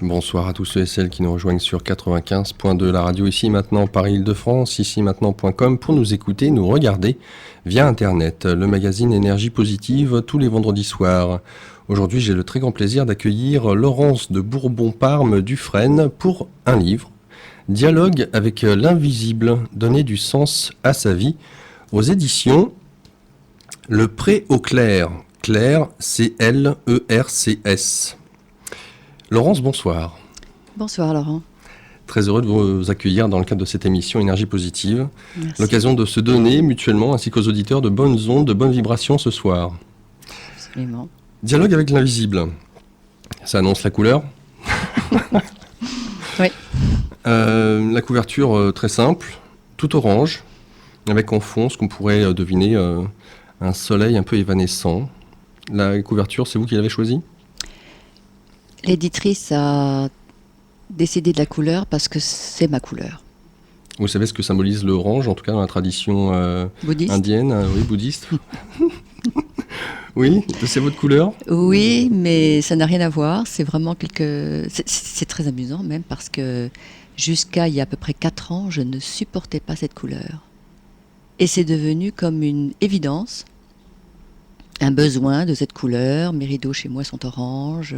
Bonsoir à tous ceux et celles qui nous rejoignent sur 95.2 la radio ici maintenant Paris-Île-de-France, ici maintenant.com pour nous écouter, nous regarder via internet, le magazine Énergie Positive tous les vendredis soirs. Aujourd'hui j'ai le très grand plaisir d'accueillir Laurence de Bourbon-Parme-Dufresne pour un livre, Dialogue avec l'invisible, donner du sens à sa vie, aux éditions Le Pré au Clair, Clair C-L-E-R-C-S. Laurence, bonsoir. Bonsoir Laurent. Très heureux de vous accueillir dans le cadre de cette émission Énergie Positive. Merci. L'occasion de se donner mutuellement ainsi qu'aux auditeurs de bonnes ondes, de bonnes vibrations ce soir. Absolument. Dialogue avec l'invisible. Ça annonce la couleur. Oui. La couverture très simple, tout orange, avec en fond ce qu'on pourrait deviner un soleil un peu évanescent. La couverture, c'est vous qui l'avez choisie ? L'éditrice a décidé de la couleur parce que c'est ma couleur. Vous savez ce que symbolise l'orange, en tout cas dans la tradition Bouddhiste. indienne, oui, bouddhiste. Oui, c'est votre couleur ? Oui, mais ça n'a rien à voir. C'est vraiment c'est très amusant même parce que jusqu'à il y a à peu près 4 ans, je ne supportais pas cette couleur. Et c'est devenu comme une évidence, un besoin de cette couleur. Mes rideaux chez moi sont orange.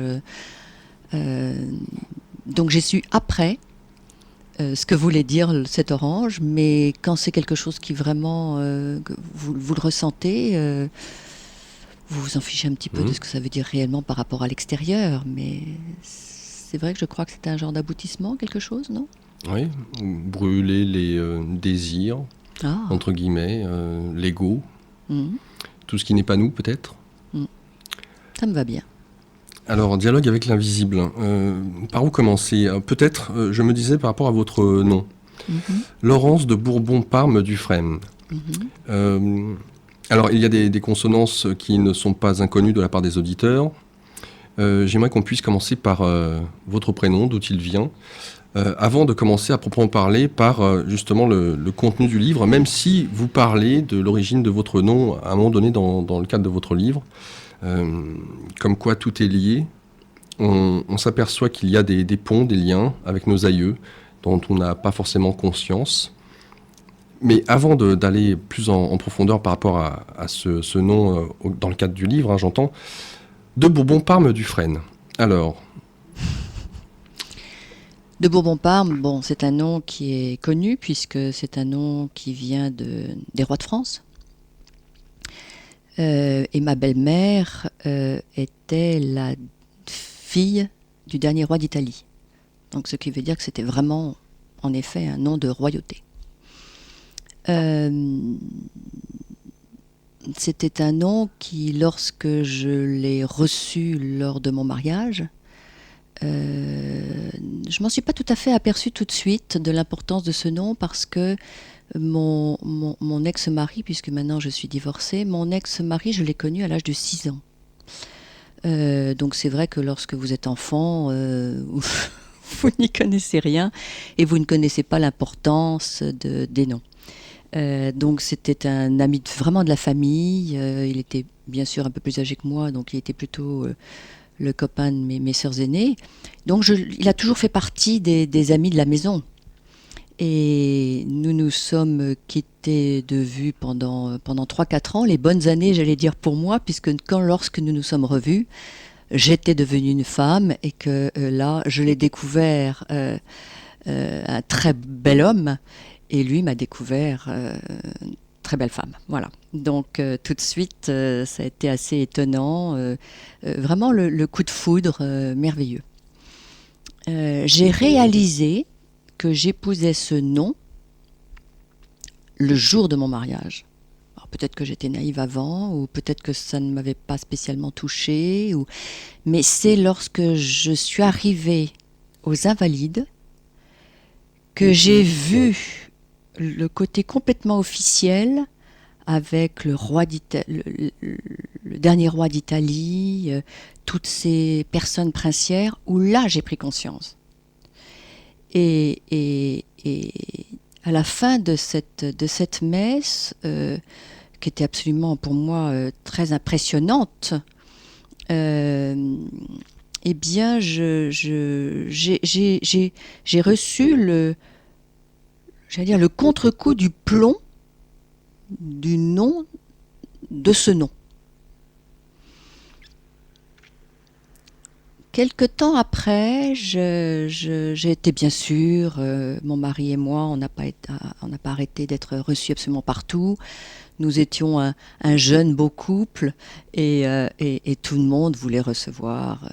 Donc j'ai su après ce que voulait dire cet orange, mais quand c'est quelque chose qui vraiment, que vous le ressentez, vous vous en fichez un petit peu de ce que ça veut dire réellement par rapport à l'extérieur, mais c'est vrai que je crois que c'est un genre d'aboutissement, quelque chose, non ? Oui, brûler les désirs, entre guillemets, l'ego, tout ce qui n'est pas nous peut-être. Ça me va bien. Alors, dialogue avec l'invisible. Par où commencer ? Peut-être, je me disais par rapport à votre nom. Laurence de Bourbon-Parme-Dufresne. Alors, il y a des consonances qui ne sont pas inconnues de la part des auditeurs. J'aimerais qu'on puisse commencer par votre prénom, d'où il vient, avant de commencer à proprement parler par justement le contenu du livre, même si vous parlez de l'origine de votre nom à un moment donné dans le cadre de votre livre. Comme quoi tout est lié, on s'aperçoit qu'il y a des ponts, des liens avec nos aïeux dont on n'a pas forcément conscience. Mais avant d'aller plus en profondeur par rapport à ce nom dans le cadre du livre, j'entends, de Bourbon-Parme-Dufresne. Alors, de Bourbon-Parme, bon, c'est un nom qui est connu puisque c'est un nom qui vient des rois de France. Et ma belle-mère était la fille du dernier roi d'Italie. Donc ce qui veut dire que c'était vraiment, en effet, un nom de royauté. C'était un nom qui, lorsque je l'ai reçu lors de mon mariage, je m'en suis pas tout à fait aperçue tout de suite de l'importance de ce nom parce que mon ex-mari, puisque maintenant je suis divorcée, mon ex-mari, je l'ai connu à l'âge de 6 ans. Donc c'est vrai que lorsque vous êtes enfant, vous n'y connaissez rien et vous ne connaissez pas l'importance des noms. Donc c'était un ami vraiment de la famille. Il était bien sûr un peu plus âgé que moi, donc il était plutôt le copain de mes sœurs aînées. Donc il a toujours fait partie des amis de la maison. Et nous nous sommes quittés de vue pendant 3-4 ans, les bonnes années, j'allais dire pour moi, puisque lorsque nous nous sommes revus, j'étais devenue une femme et que là, je l'ai découvert un très bel homme et lui m'a découvert une très belle femme. Voilà. Donc tout de suite, ça a été assez étonnant, vraiment le coup de foudre merveilleux. J'ai réalisé que j'épousais ce nom le jour de mon mariage. Alors peut-être que j'étais naïve avant, ou peut-être que ça ne m'avait pas spécialement touchée, mais c'est lorsque je suis arrivée aux Invalides que j'ai vu le côté complètement officiel avec le dernier roi d'Italie, toutes ces personnes princières, où là j'ai pris conscience. Et à la fin de cette messe, qui était absolument pour moi très impressionnante, eh bien, j'ai reçu le contre-coup du plomb du nom de ce nom. Quelque temps après, j'ai été bien sûr, mon mari et moi, on n'a pas arrêté d'être reçus absolument partout. Nous étions un jeune beau couple et tout le monde voulait recevoir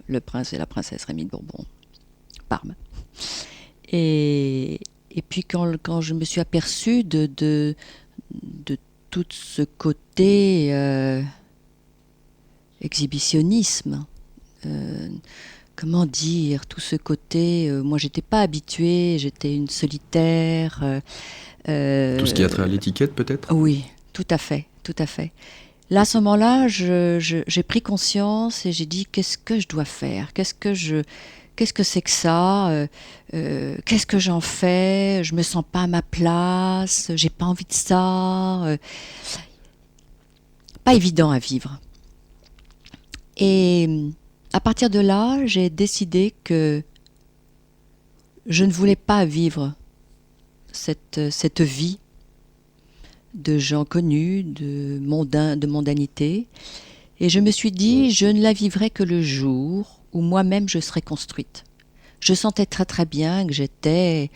le prince et la princesse Rémy de Bourbon, Parme. Et puis quand je me suis aperçue de tout ce côté exhibitionnisme, comment dire, tout ce côté, moi j'étais pas habituée, j'étais une solitaire. Tout ce qui a trait à l'étiquette peut-être ? Oui, tout à fait, tout à fait. Là, à ce moment-là, j'ai pris conscience et j'ai dit qu'est-ce que je dois faire ? Qu'est-ce que c'est que ça ? Qu'est-ce que j'en fais ? Je me sens pas à ma place, j'ai pas envie de ça. Pas évident à vivre. Et à partir de là, j'ai décidé que je ne voulais pas vivre cette vie de gens connus, de mondanité. Et je me suis dit, je ne la vivrai que le jour où moi-même je serai construite. Je sentais très très bien que j'étais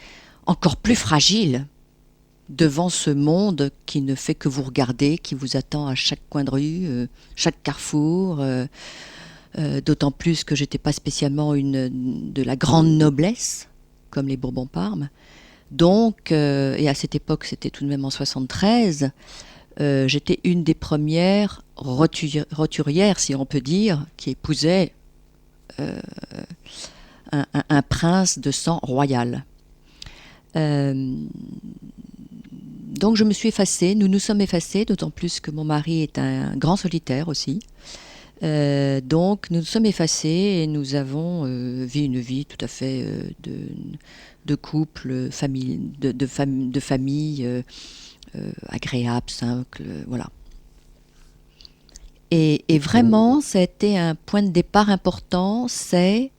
encore plus fragile devant ce monde qui ne fait que vous regarder, qui vous attend à chaque coin de rue, chaque carrefour. D'autant plus que j'étais pas spécialement de la grande noblesse, comme les Bourbon-Parme. Donc, et à cette époque, c'était tout de même en 73, j'étais une des premières roturières, si on peut dire, qui épousait un prince de sang royal. Donc je me suis effacée, nous nous sommes effacés, d'autant plus que mon mari est un grand solitaire aussi. Donc nous nous sommes effacés et nous avons vu une vie tout à fait de couple, de famille agréable, simple, voilà. Et vraiment, ça a été un point de départ important, c'est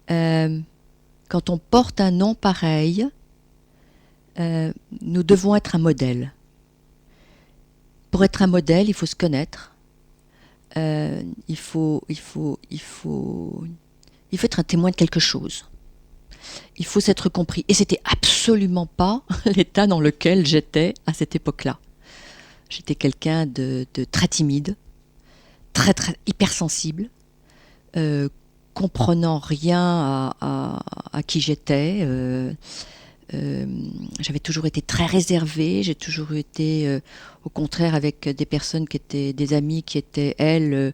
quand on porte un nom pareil, nous devons être un modèle. Pour être un modèle, il faut se connaître. Il faut être un témoin de quelque chose. Il faut s'être compris. Et c'était absolument pas l'état dans lequel j'étais à cette époque-là. J'étais quelqu'un de très timide, très hypersensible. comprenant rien à qui j'étais. J'avais toujours été très réservée, j'ai toujours été au contraire avec des personnes qui étaient des amies qui étaient elles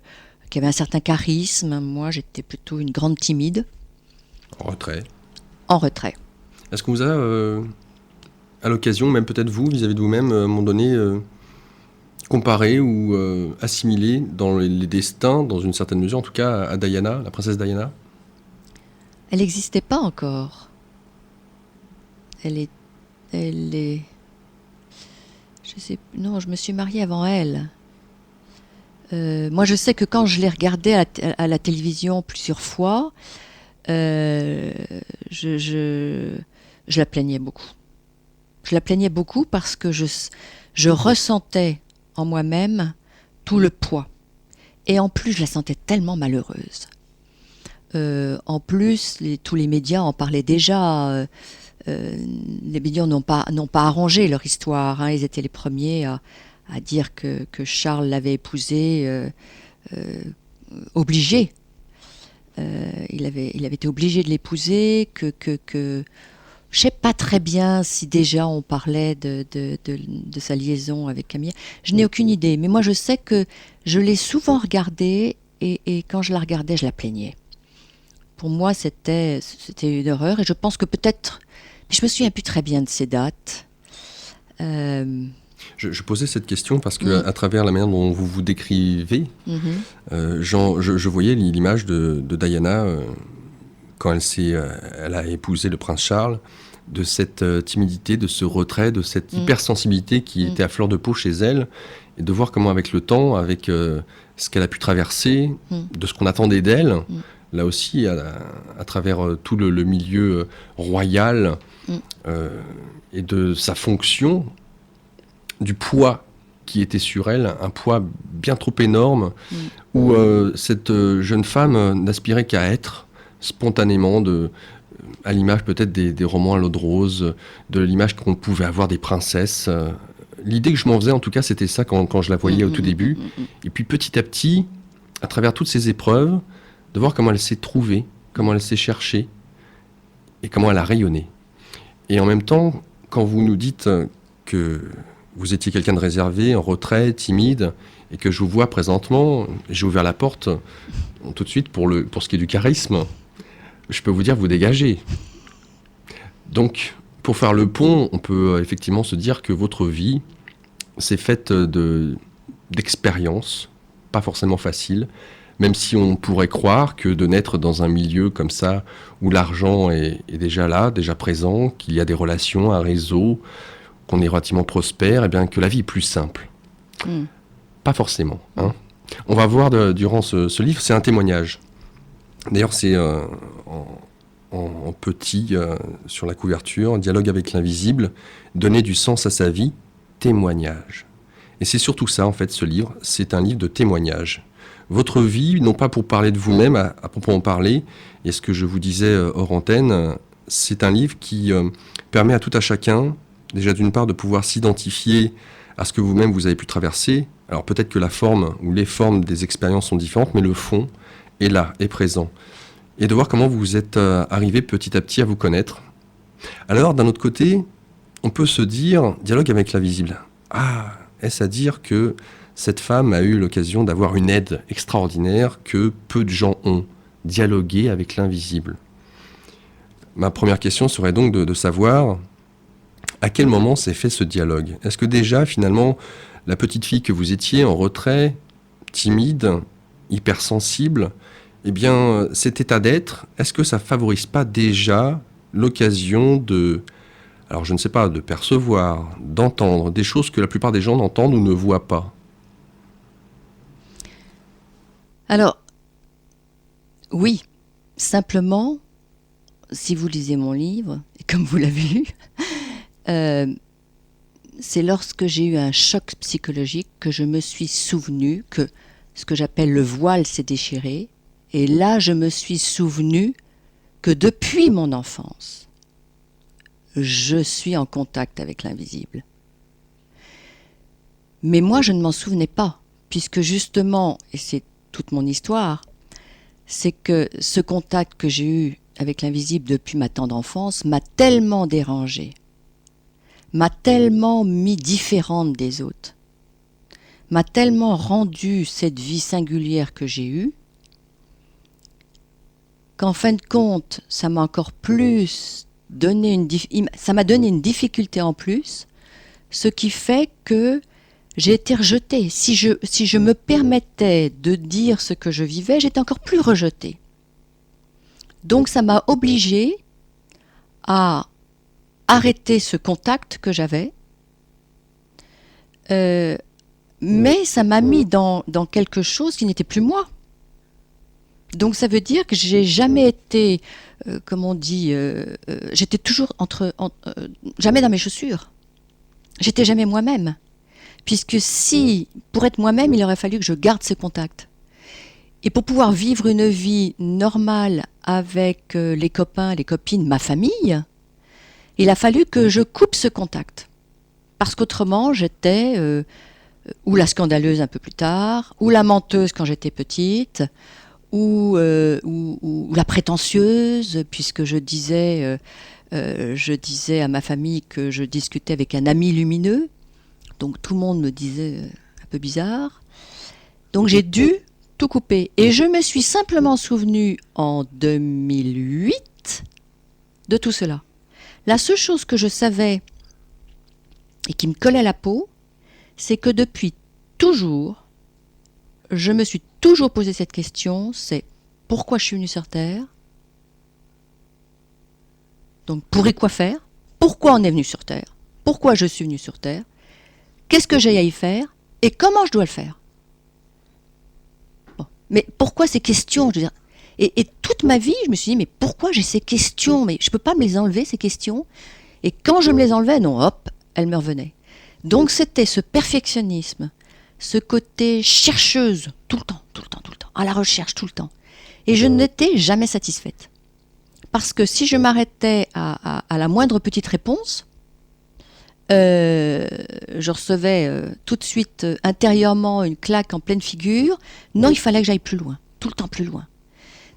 qui avaient un certain charisme. Moi j'étais plutôt une grande timide. En retrait. En retrait. Est-ce qu'on vous a, à l'occasion, même peut-être vous, vis-à-vis de vous-même, à un moment donné, comparé ou assimilé dans les destins, dans une certaine mesure en tout cas, à Diana, la princesse Diana? Elle n'existait pas encore. Elle est, je sais, non, je me suis mariée avant elle. Moi, je sais que quand je l'ai regardée à la télévision plusieurs fois, je la plaignais beaucoup. Je la plaignais beaucoup parce que je ressentais en moi-même tout le poids. Et en plus, je la sentais tellement malheureuse. En plus, tous les médias en parlaient déjà. Les médias n'ont pas arrangé leur histoire. Hein. Ils étaient les premiers à dire que Charles l'avait épousée obligé. Il avait été obligé de l'épouser, que je sais pas très bien si déjà on parlait de sa liaison avec Camille. Je n'ai aucune idée, mais moi je sais que je l'ai souvent regardée et quand je la regardais, je la plaignais. Pour moi, c'était une horreur et je pense que peut-être, je me souviens plus très bien de ces dates. Je posais cette question parce que à travers la manière dont vous vous décrivez, je voyais l'image de Diana quand elle a épousé le prince Charles, de cette timidité, de ce retrait, de cette hypersensibilité qui était à fleur de peau chez elle, et de voir comment avec le temps, avec ce qu'elle a pu traverser, de ce qu'on attendait d'elle, là aussi à travers tout le milieu royal et de sa fonction, du poids qui était sur elle, un poids bien trop énorme, où cette jeune femme n'aspirait qu'à être spontanément, à l'image peut-être des romans à l'eau de rose, de l'image qu'on pouvait avoir des princesses. L'idée que je m'en faisais, en tout cas, c'était ça quand je la voyais au tout début. Et puis petit à petit, à travers toutes ces épreuves, de voir comment elle s'est trouvée, comment elle s'est cherchée, et comment elle a rayonné. Et en même temps, quand vous nous dites que vous étiez quelqu'un de réservé, en retrait, timide, et que je vous vois présentement, j'ai ouvert la porte tout de suite pour ce qui est du charisme, je peux vous dire, vous dégagez. Donc, pour faire le pont, on peut effectivement se dire que votre vie s'est faite d'expériences, pas forcément faciles, même si on pourrait croire que de naître dans un milieu comme ça, où l'argent est déjà là, déjà présent, qu'il y a des relations, un réseau, qu'on est relativement prospère, et bien que la vie est plus simple. Pas forcément. Hein. On va voir durant ce livre, c'est un témoignage. D'ailleurs, c'est en petit sur la couverture, dialogue avec l'invisible, donner du sens à sa vie, témoignage. Et c'est surtout ça, en fait, ce livre, c'est un livre de témoignage. Votre vie, non pas pour parler de vous-même, à proprement parler, et ce que je vous disais hors antenne, c'est un livre qui permet à tout à chacun, déjà d'une part, de pouvoir s'identifier à ce que vous-même vous avez pu traverser. Alors peut-être que la forme ou les formes des expériences sont différentes, mais le fond est là, est présent. Et de voir comment vous êtes arrivé petit à petit à vous connaître. Alors, d'un autre côté, on peut se dire, dialogue avec l'invisible. Ah, est-ce à dire que cette femme a eu l'occasion d'avoir une aide extraordinaire que peu de gens ont, dialoguer avec l'invisible? Ma première question serait donc de savoir à quel moment s'est fait ce dialogue. Est-ce que déjà, finalement, la petite fille que vous étiez en retrait, timide, hypersensible, eh bien, cet état d'être, est-ce que ça favorise pas déjà l'occasion alors je ne sais pas, de percevoir, d'entendre des choses que la plupart des gens n'entendent ou ne voient pas? Alors, oui, simplement, si vous lisez mon livre, et comme vous l'avez lu, c'est lorsque j'ai eu un choc psychologique que je me suis souvenu que ce que j'appelle le voile s'est déchiré. Et là, je me suis souvenu que depuis mon enfance, je suis en contact avec l'invisible. Mais moi, je ne m'en souvenais pas, puisque justement, et c'est toute mon histoire, c'est que ce contact que j'ai eu avec l'invisible depuis ma tendre enfance m'a tellement dérangée, m'a tellement mis différente des autres, m'a tellement rendu cette vie singulière que j'ai eue, qu'en fin de compte, ça m'a encore plus donné ça m'a donné une difficulté en plus, ce qui fait que j'ai été rejetée. Si je me permettais de dire ce que je vivais, j'étais encore plus rejetée. Donc ça m'a obligée à arrêter ce contact que j'avais, mais ça m'a mis dans quelque chose qui n'était plus moi. Donc ça veut dire que j'ai jamais été, comme on dit, j'étais toujours jamais dans mes chaussures. J'étais jamais moi-même. Puisque si, pour être moi-même, il aurait fallu que je garde ce contact. Et pour pouvoir vivre une vie normale avec les copains, les copines, ma famille, il a fallu que je coupe ce contact. Parce qu'autrement, j'étais ou la scandaleuse un peu plus tard, ou la menteuse quand j'étais petite, ou la prétentieuse, puisque je disais à ma famille que je discutais avec un ami lumineux. Donc tout le monde me disait un peu bizarre. Donc j'ai dû tout couper. Et je me suis simplement souvenu en 2008 de tout cela. La seule chose que je savais et qui me collait à la peau, c'est que depuis toujours, je me suis toujours posé cette question, c'est pourquoi je suis venue sur Terre? Donc pour y quoi faire? Pourquoi on est venu sur Terre? Pourquoi je suis venue sur Terre? Qu'est-ce que j'ai à y faire? Et comment je dois le faire? Bon. Mais pourquoi ces questions? Je veux dire, et toute ma vie, je me suis dit, mais pourquoi j'ai ces questions? Mais je ne peux pas me les enlever, ces questions. Et quand je me les enlevais, non, hop, elles me revenaient. Donc c'était ce perfectionnisme, ce côté chercheuse, tout le temps, à la recherche tout le temps. Et je n'étais jamais satisfaite. Parce que si je m'arrêtais à la moindre petite réponse, je recevais tout de suite intérieurement une claque en pleine figure. Non, il fallait que j'aille plus loin, tout le temps plus loin.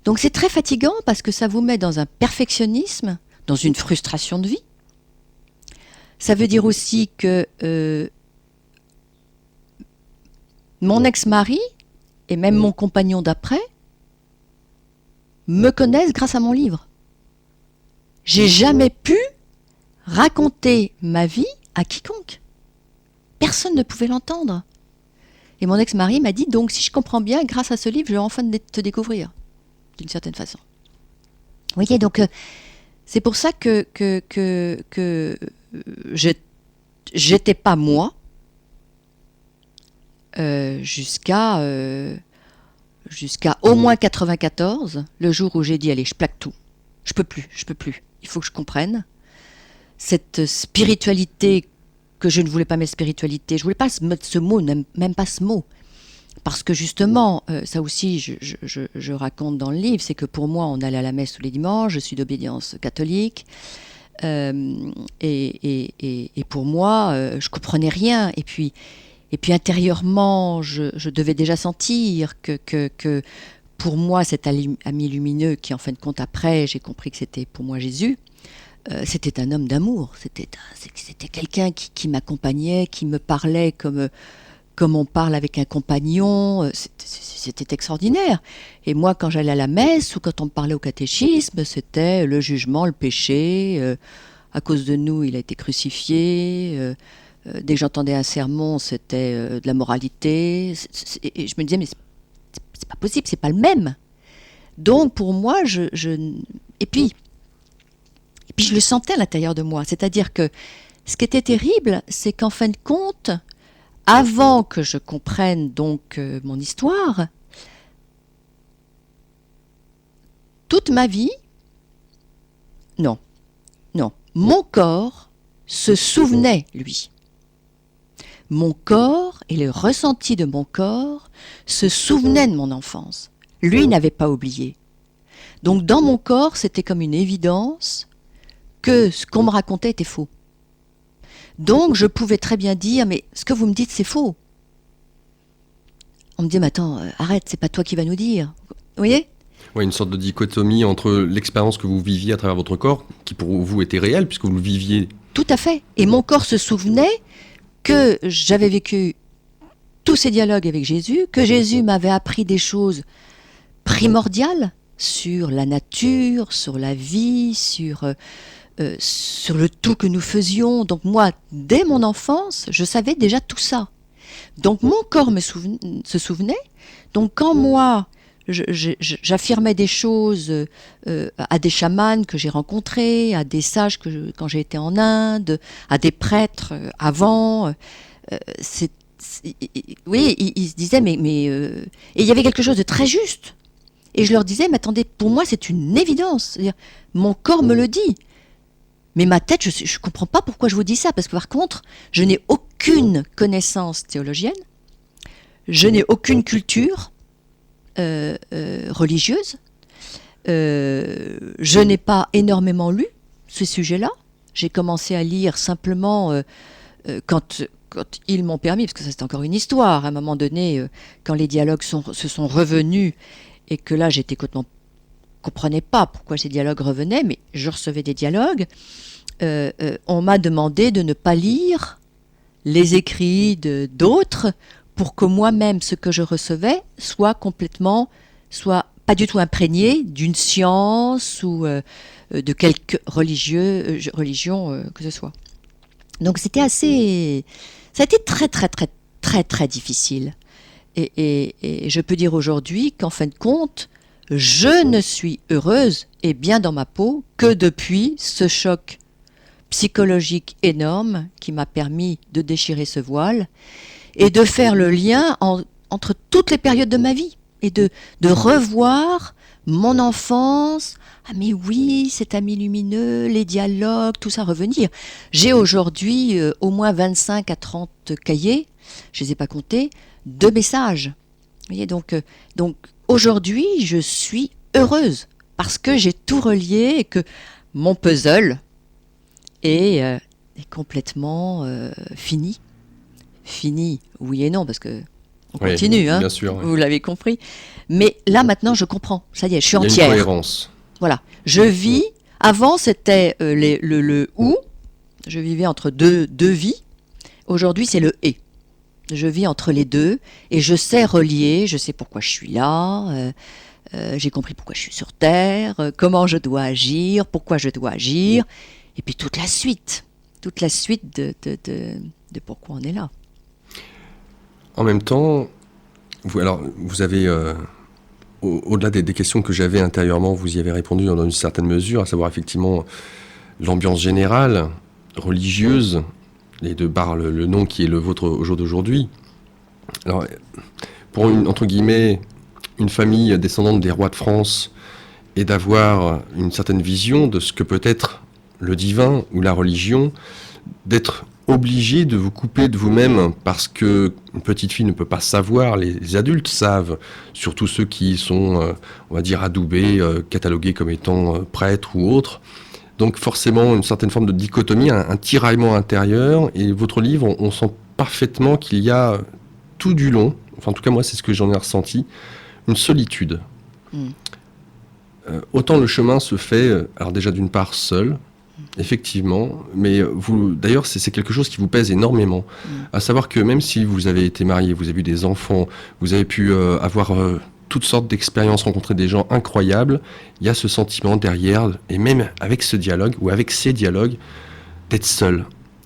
Donc c'est très fatigant parce que ça vous met dans un perfectionnisme, dans une frustration de vie. Ça veut dire aussi que mon ex-mari et même mon compagnon d'après me connaissent grâce à mon livre. J'ai jamais pu raconter ma vie à quiconque. Personne ne pouvait l'entendre. Et mon ex-mari m'a dit, donc si je comprends bien, grâce à ce livre, je vais enfin te découvrir, d'une certaine façon. Vous voyez, donc c'est pour ça que j'étais pas moi jusqu'à au moins 94, le jour où j'ai dit, allez, je plaque tout. Je peux plus. Il faut que je comprenne. Cette spiritualité que je ne voulais pas mettre spiritualité, je ne voulais pas mettre ce mot, même pas ce mot. Parce que justement, ça aussi je raconte dans le livre, c'est que pour moi, on allait à la messe tous les dimanches, je suis d'obédience catholique, et pour moi, je comprenais rien. Et puis intérieurement, je devais déjà sentir que pour moi, cet ami lumineux, qui en fin de compte après, j'ai compris que c'était pour moi Jésus, c'était un homme d'amour, c'était quelqu'un qui m'accompagnait, qui me parlait comme on parle avec un compagnon, c'était extraordinaire. Et moi, quand j'allais à la messe ou quand on me parlait au catéchisme, c'était le jugement, le péché, à cause de nous, il a été crucifié, dès que j'entendais un sermon, c'était de la moralité, et je me disais, mais c'est pas possible, c'est pas le même. Donc pour moi, et puis je le sentais à l'intérieur de moi. C'est-à-dire que ce qui était terrible, c'est qu'en fin de compte, avant que je comprenne donc mon histoire, toute ma vie, non, mon corps se souvenait, lui. Mon corps et le ressenti de mon corps se souvenaient de mon enfance. Lui n'avait pas oublié. Donc dans mon corps, c'était comme une évidence que ce qu'on me racontait était faux. Donc je pouvais très bien dire, mais ce que vous me dites, c'est faux. On me dit, mais attends, arrête, c'est pas toi qui vas nous dire. Vous voyez ? Ouais, une sorte de dichotomie entre l'expérience que vous viviez à travers votre corps, qui pour vous était réelle, puisque vous le viviez. Tout à fait. Et mon corps se souvenait que j'avais vécu tous ces dialogues avec Jésus, que Jésus m'avait appris des choses primordiales sur la nature, sur la vie, sur le tout que nous faisions. Donc moi, dès mon enfance, je savais déjà tout ça. Donc mon corps se souvenait. Donc quand moi, j'affirmais des choses à des chamans que j'ai rencontrés, à des sages quand j'ai été en Inde, à des prêtres avant, c'est, oui, ils se disaient, et il y avait quelque chose de très juste. Et je leur disais, mais attendez, pour moi c'est une évidence. C'est-à-dire, mon corps me le dit. Mais ma tête, je ne comprends pas pourquoi je vous dis ça, parce que par contre, je n'ai aucune connaissance théologienne, je n'ai aucune culture religieuse, je n'ai pas énormément lu ce sujet-là. J'ai commencé à lire simplement quand ils m'ont permis, parce que ça c'est encore une histoire, à un moment donné, quand les dialogues se sont revenus, et que là j'étais complètement comprenais pas pourquoi ces dialogues revenaient, mais je recevais des dialogues. On m'a demandé de ne pas lire les écrits d'autres pour que moi-même, ce que je recevais, soit pas du tout imprégné d'une science ou de quelque religion que ce soit. Donc ça a été très très très très très difficile. Et je peux dire aujourd'hui qu'en fin de compte, je ne suis heureuse et bien dans ma peau que depuis ce choc psychologique énorme qui m'a permis de déchirer ce voile et de faire le lien entre toutes les périodes de ma vie et de revoir mon enfance. Ah mais oui, cet ami lumineux, les dialogues, tout ça revenir. J'ai aujourd'hui au moins 25 à 30 cahiers, je ne les ai pas comptés, de messages. Vous voyez, donc aujourd'hui, je suis heureuse parce que j'ai tout relié et que mon puzzle est complètement fini. Fini, oui et non, parce que on continue, bien sûr, vous l'avez compris. Mais là, maintenant, je comprends. Ça y est, je suis entière. Il y a une cohérence. Voilà. Je vis. Avant, c'était le ou. Je vivais entre deux vies. Aujourd'hui, c'est le et. Je vis entre les deux et je sais relier, je sais pourquoi je suis là, j'ai compris pourquoi je suis sur Terre, comment je dois agir, pourquoi je dois agir, et puis toute la suite de pourquoi on est là. En même temps, vous avez, au-delà des questions que j'avais intérieurement, vous y avez répondu dans une certaine mesure, à savoir effectivement l'ambiance générale, religieuse, et de par le nom qui est le vôtre au jour d'aujourd'hui. Alors, pour entre guillemets, une famille descendante des rois de France, et d'avoir une certaine vision de ce que peut être le divin ou la religion, d'être obligé de vous couper de vous-même parce que une petite fille ne peut pas savoir, les adultes savent, surtout ceux qui sont, on va dire, adoubés, catalogués comme étant prêtres ou autres. Donc forcément une certaine forme de dichotomie, un tiraillement intérieur, et votre livre, on sent parfaitement qu'il y a tout du long, enfin en tout cas moi c'est ce que j'en ai ressenti, une solitude. Autant le chemin se fait, alors déjà d'une part seul, effectivement, mais vous, d'ailleurs c'est quelque chose qui vous pèse énormément, à savoir que même si vous avez été marié, vous avez eu des enfants, vous avez pu avoir toutes sortes d'expériences, rencontrer des gens incroyables, il y a ce sentiment derrière, et même avec ce dialogue, ou avec ces dialogues, d'être seul,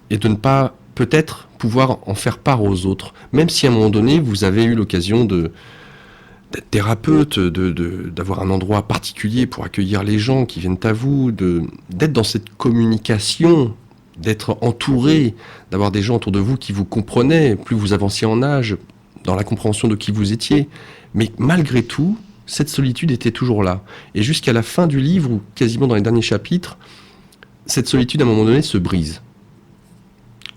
et de ne pas peut-être pouvoir en faire part aux autres, même si à un moment donné vous avez eu l'occasion d'être thérapeute, d'avoir un endroit particulier pour accueillir les gens qui viennent à vous, d'être dans cette communication, d'être entouré, d'avoir des gens autour de vous qui vous comprenaient, plus vous avanciez en âge, dans la compréhension de qui vous étiez. Mais malgré tout, cette solitude était toujours là. Et jusqu'à la fin du livre, ou quasiment dans les derniers chapitres, cette solitude, à un moment donné, se brise.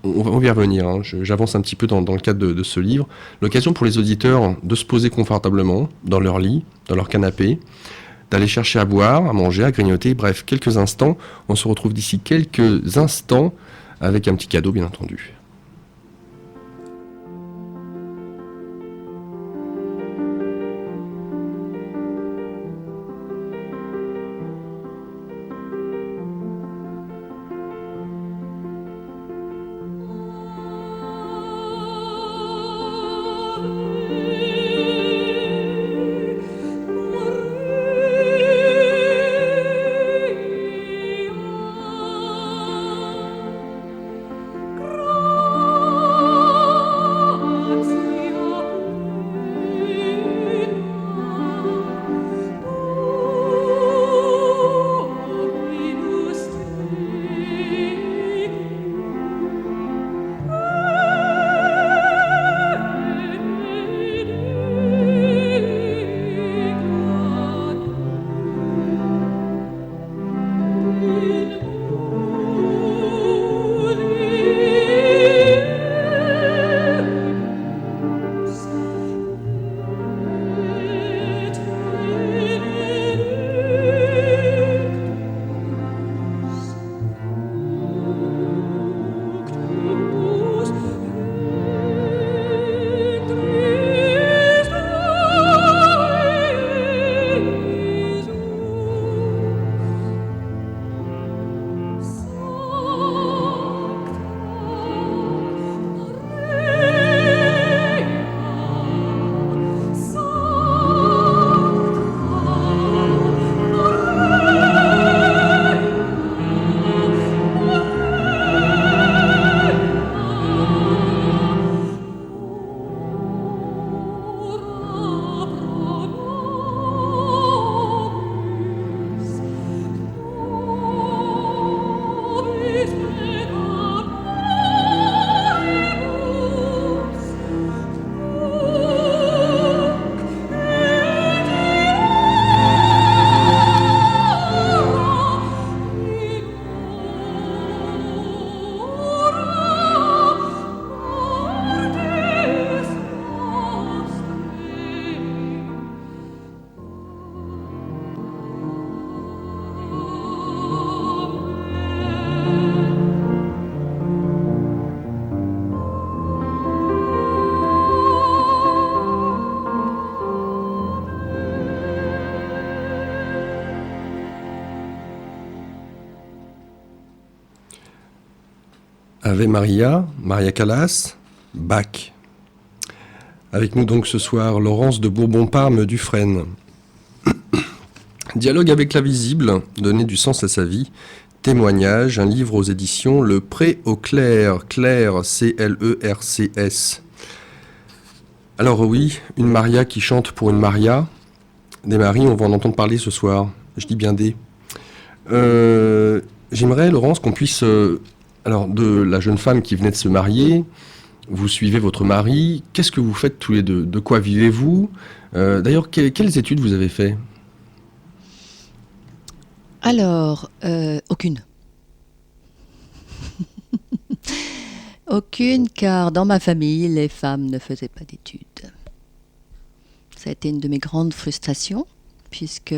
On va y revenir, hein. J'avance un petit peu dans le cadre de ce livre. L'occasion pour les auditeurs de se poser confortablement dans leur lit, dans leur canapé, d'aller chercher à boire, à manger, à grignoter, bref, quelques instants. On se retrouve d'ici quelques instants avec un petit cadeau, bien entendu. Ave Maria, Maria Callas, Bach. Avec nous donc ce soir, Laurence de Bourbon-Parme-Dufresne. Dialogue avec l'invisible, donner du sens à sa vie. Témoignage, un livre aux éditions Le Pré au Clerc, Clerc, C-L-E-R-C-S. Alors oui, une Maria qui chante pour une Maria. Des maris, on va en entendre parler ce soir. Je dis bien des. J'aimerais, Laurence, qu'on puisse... alors, de la jeune femme qui venait de se marier, vous suivez votre mari. Qu'est-ce que vous faites tous les deux? De quoi vivez-vous? D'ailleurs, quelles études vous avez fait? Alors, aucune. Aucune, car dans ma famille, les femmes ne faisaient pas d'études. Ça a été une de mes grandes frustrations, puisque,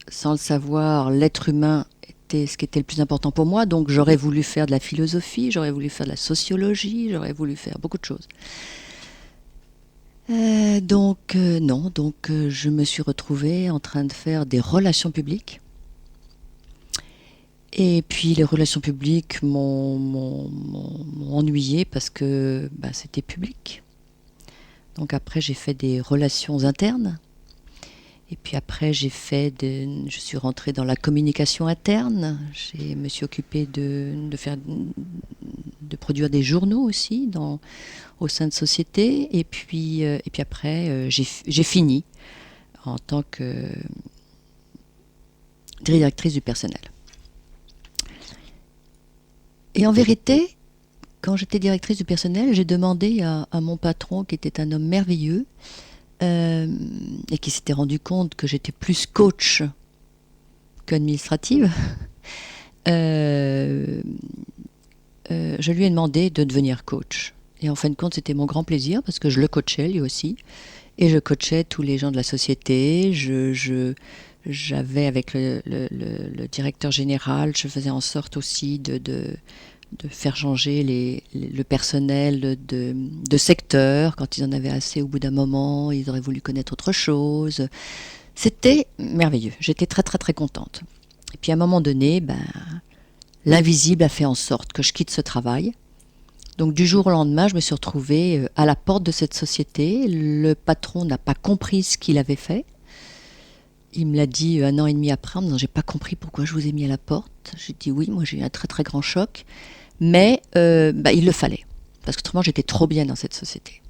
sans le savoir, l'être humain était ce qui était le plus important pour moi. Donc j'aurais voulu faire de la philosophie, j'aurais voulu faire de la sociologie, j'aurais voulu faire beaucoup de choses. Non, je me suis retrouvée en train de faire des relations publiques. Et puis les relations publiques m'ont ennuyée parce que c'était public. Donc après j'ai fait des relations internes. Et puis après je suis rentrée dans la communication interne. Je me suis occupée de produire des journaux aussi au sein de sociétés. Et puis après j'ai fini en tant que directrice du personnel. Et en vérité, quand j'étais directrice du personnel, j'ai demandé à mon patron, qui était un homme merveilleux, et qui s'était rendu compte que j'étais plus coach qu'administrative, je lui ai demandé de devenir coach. Et en fin de compte, c'était mon grand plaisir, parce que je le coachais lui aussi, et je coachais tous les gens de la société. J'avais avec le directeur général, je faisais en sorte aussi de faire changer le personnel de secteur. Quand ils en avaient assez au bout d'un moment, ils auraient voulu connaître autre chose. C'était merveilleux, j'étais très très très contente. Et puis à un moment donné, l'invisible a fait en sorte que je quitte ce travail. Donc du jour au lendemain, je me suis retrouvée à la porte de cette société. Le patron n'a pas compris ce qu'il avait fait. Il me l'a dit 1 an et demi après, en me disant « J'ai pas compris pourquoi je vous ai mis à la porte ». J'ai dit « Oui, moi j'ai eu un très très grand choc ». Mais il le fallait, parce qu'autrement j'étais trop bien dans cette société.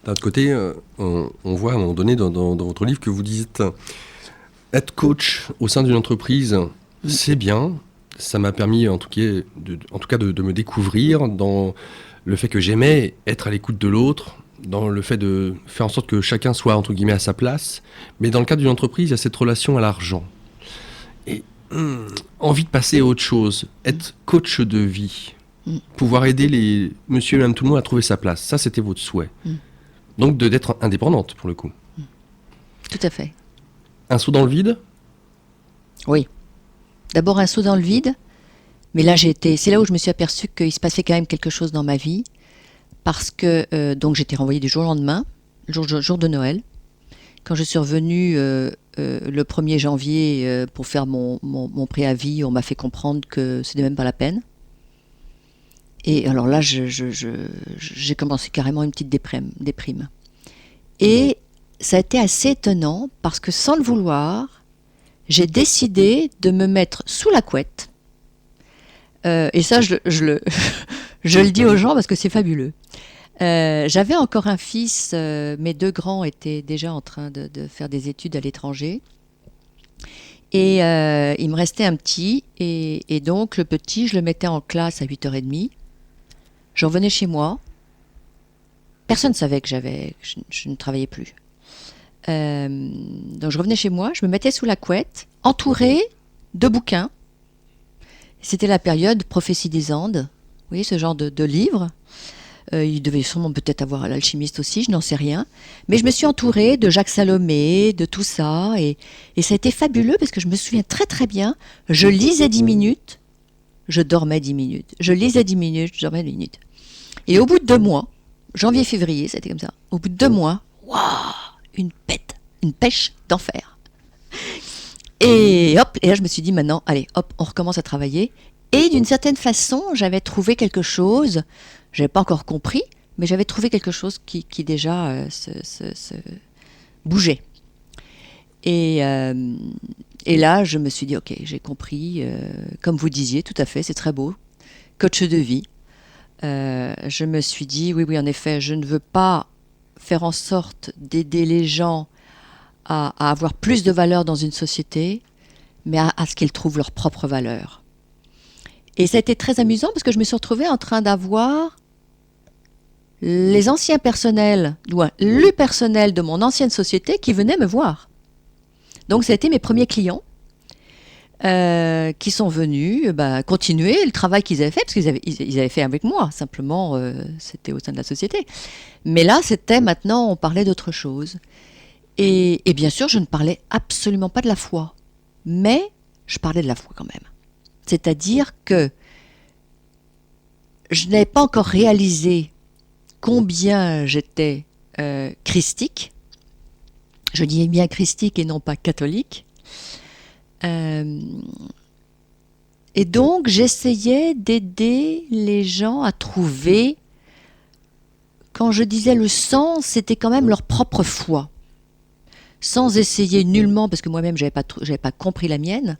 D'un autre côté, on voit à un moment donné dans votre livre que vous dites être coach au sein d'une entreprise, c'est bien. Ça m'a permis en tout cas de me découvrir dans le fait que j'aimais être à l'écoute de l'autre, dans le fait de faire en sorte que chacun soit entre guillemets à sa place. Mais dans le cadre d'une entreprise, il y a cette relation à l'argent. Et envie de passer à autre chose, être coach de vie, pouvoir aider les monsieur et madame tout le monde à trouver sa place. Ça, c'était votre souhait. Donc d'être indépendante, pour le coup. Tout à fait. Un saut dans le vide? Oui. D'abord un saut dans le vide, mais là c'est là où je me suis aperçue qu'il se passait quand même quelque chose dans ma vie, parce que donc j'étais renvoyée du jour au lendemain, jour de Noël. Quand je suis revenue le 1er janvier pour faire mon préavis, on m'a fait comprendre que c'était même pas la peine. Et alors là, j'ai commencé carrément une petite déprime. Et ça a été assez étonnant parce que sans le vouloir, j'ai décidé de me mettre sous la couette. Et ça, je le dis aux gens parce que c'est fabuleux. J'avais encore un fils, mes 2 grands étaient déjà en train de faire des études à l'étranger. Et il me restait un petit, et donc le petit, je le mettais en classe à 8h30. J'en venais chez moi. Personne ne savait que je ne travaillais plus. Donc je revenais chez moi, je me mettais sous la couette, entourée de bouquins. C'était la période Prophétie des Andes, vous voyez ce genre de livres. Il devait sûrement peut-être avoir l'alchimiste aussi, je n'en sais rien. Mais je me suis entourée de Jacques Salomé, de tout ça. Et ça a été fabuleux parce que je me souviens très très bien. Je lisais 10 minutes, je dormais 10 minutes. Je lisais 10 minutes, je dormais 10 minutes. Et au bout de 2 mois, janvier-février, c'était comme ça. Au bout de 2 mois, waouh, une pêche d'enfer. Et hop, et là je me suis dit maintenant, allez, hop, on recommence à travailler. Et d'une certaine façon, j'avais trouvé quelque chose, je n'avais pas encore compris, mais j'avais trouvé quelque chose qui déjà se bougeait. Et là, je me suis dit, ok, j'ai compris, comme vous disiez, tout à fait, c'est très beau, coach de vie. Je me suis dit, oui, en effet, je ne veux pas faire en sorte d'aider les gens à avoir plus de valeur dans une société, mais à ce qu'ils trouvent leur propre valeur. Et ça a été très amusant parce que je me suis retrouvée en train d'avoir les anciens personnels, ou le personnel de mon ancienne société qui venait me voir. Donc ça a été mes premiers clients qui sont venus continuer le travail qu'ils avaient fait, parce qu'ils avaient fait avec moi, simplement c'était au sein de la société. Mais là, maintenant, on parlait d'autre chose. Et bien sûr, je ne parlais absolument pas de la foi, mais je parlais de la foi quand même. C'est-à-dire que je n'avais pas encore réalisé combien j'étais christique. Je dis bien christique et non pas catholique. Et donc, j'essayais d'aider les gens à trouver, quand je disais le sens, c'était quand même leur propre foi. Sans essayer nullement, parce que moi-même, je n'avais pas compris la mienne,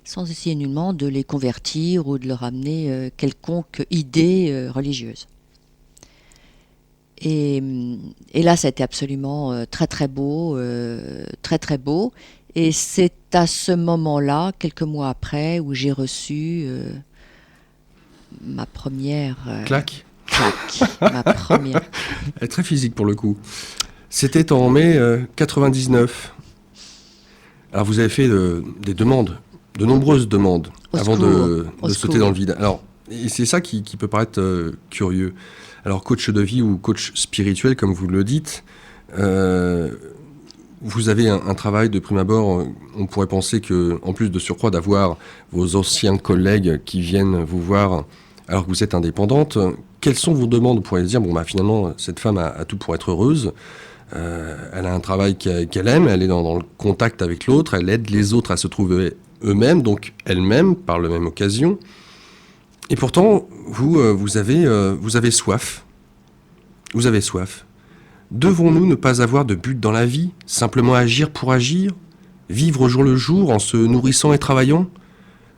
sans essayer nullement de les convertir ou de leur amener quelconque idée religieuse. Et là, ça a été absolument très très beau, très très beau. Et c'est à ce moment-là, quelques mois après, où j'ai reçu ma première... Claque. Ma première. Elle est très physique pour le coup. C'était en mai 99. Alors vous avez fait des demandes, de nombreuses demandes, avant de sauter dans le vide. Alors, et c'est ça qui peut paraître curieux. Alors coach de vie ou coach spirituel, comme vous le dites, vous avez un travail de prime abord. On pourrait penser que, en plus de surcroît d'avoir vos anciens collègues qui viennent vous voir alors que vous êtes indépendante, quelles sont vos demandes? Vous pourriez dire, finalement, cette femme a tout pour être heureuse. Elle a un travail qu'elle aime, elle est dans le contact avec l'autre, elle aide les autres à se trouver eux-mêmes, donc elle-même, par la même occasion. Et pourtant, vous avez soif. Vous avez soif. Devons-nous ne pas avoir de but dans la vie, simplement agir pour agir, vivre au jour le jour en se nourrissant et travaillant?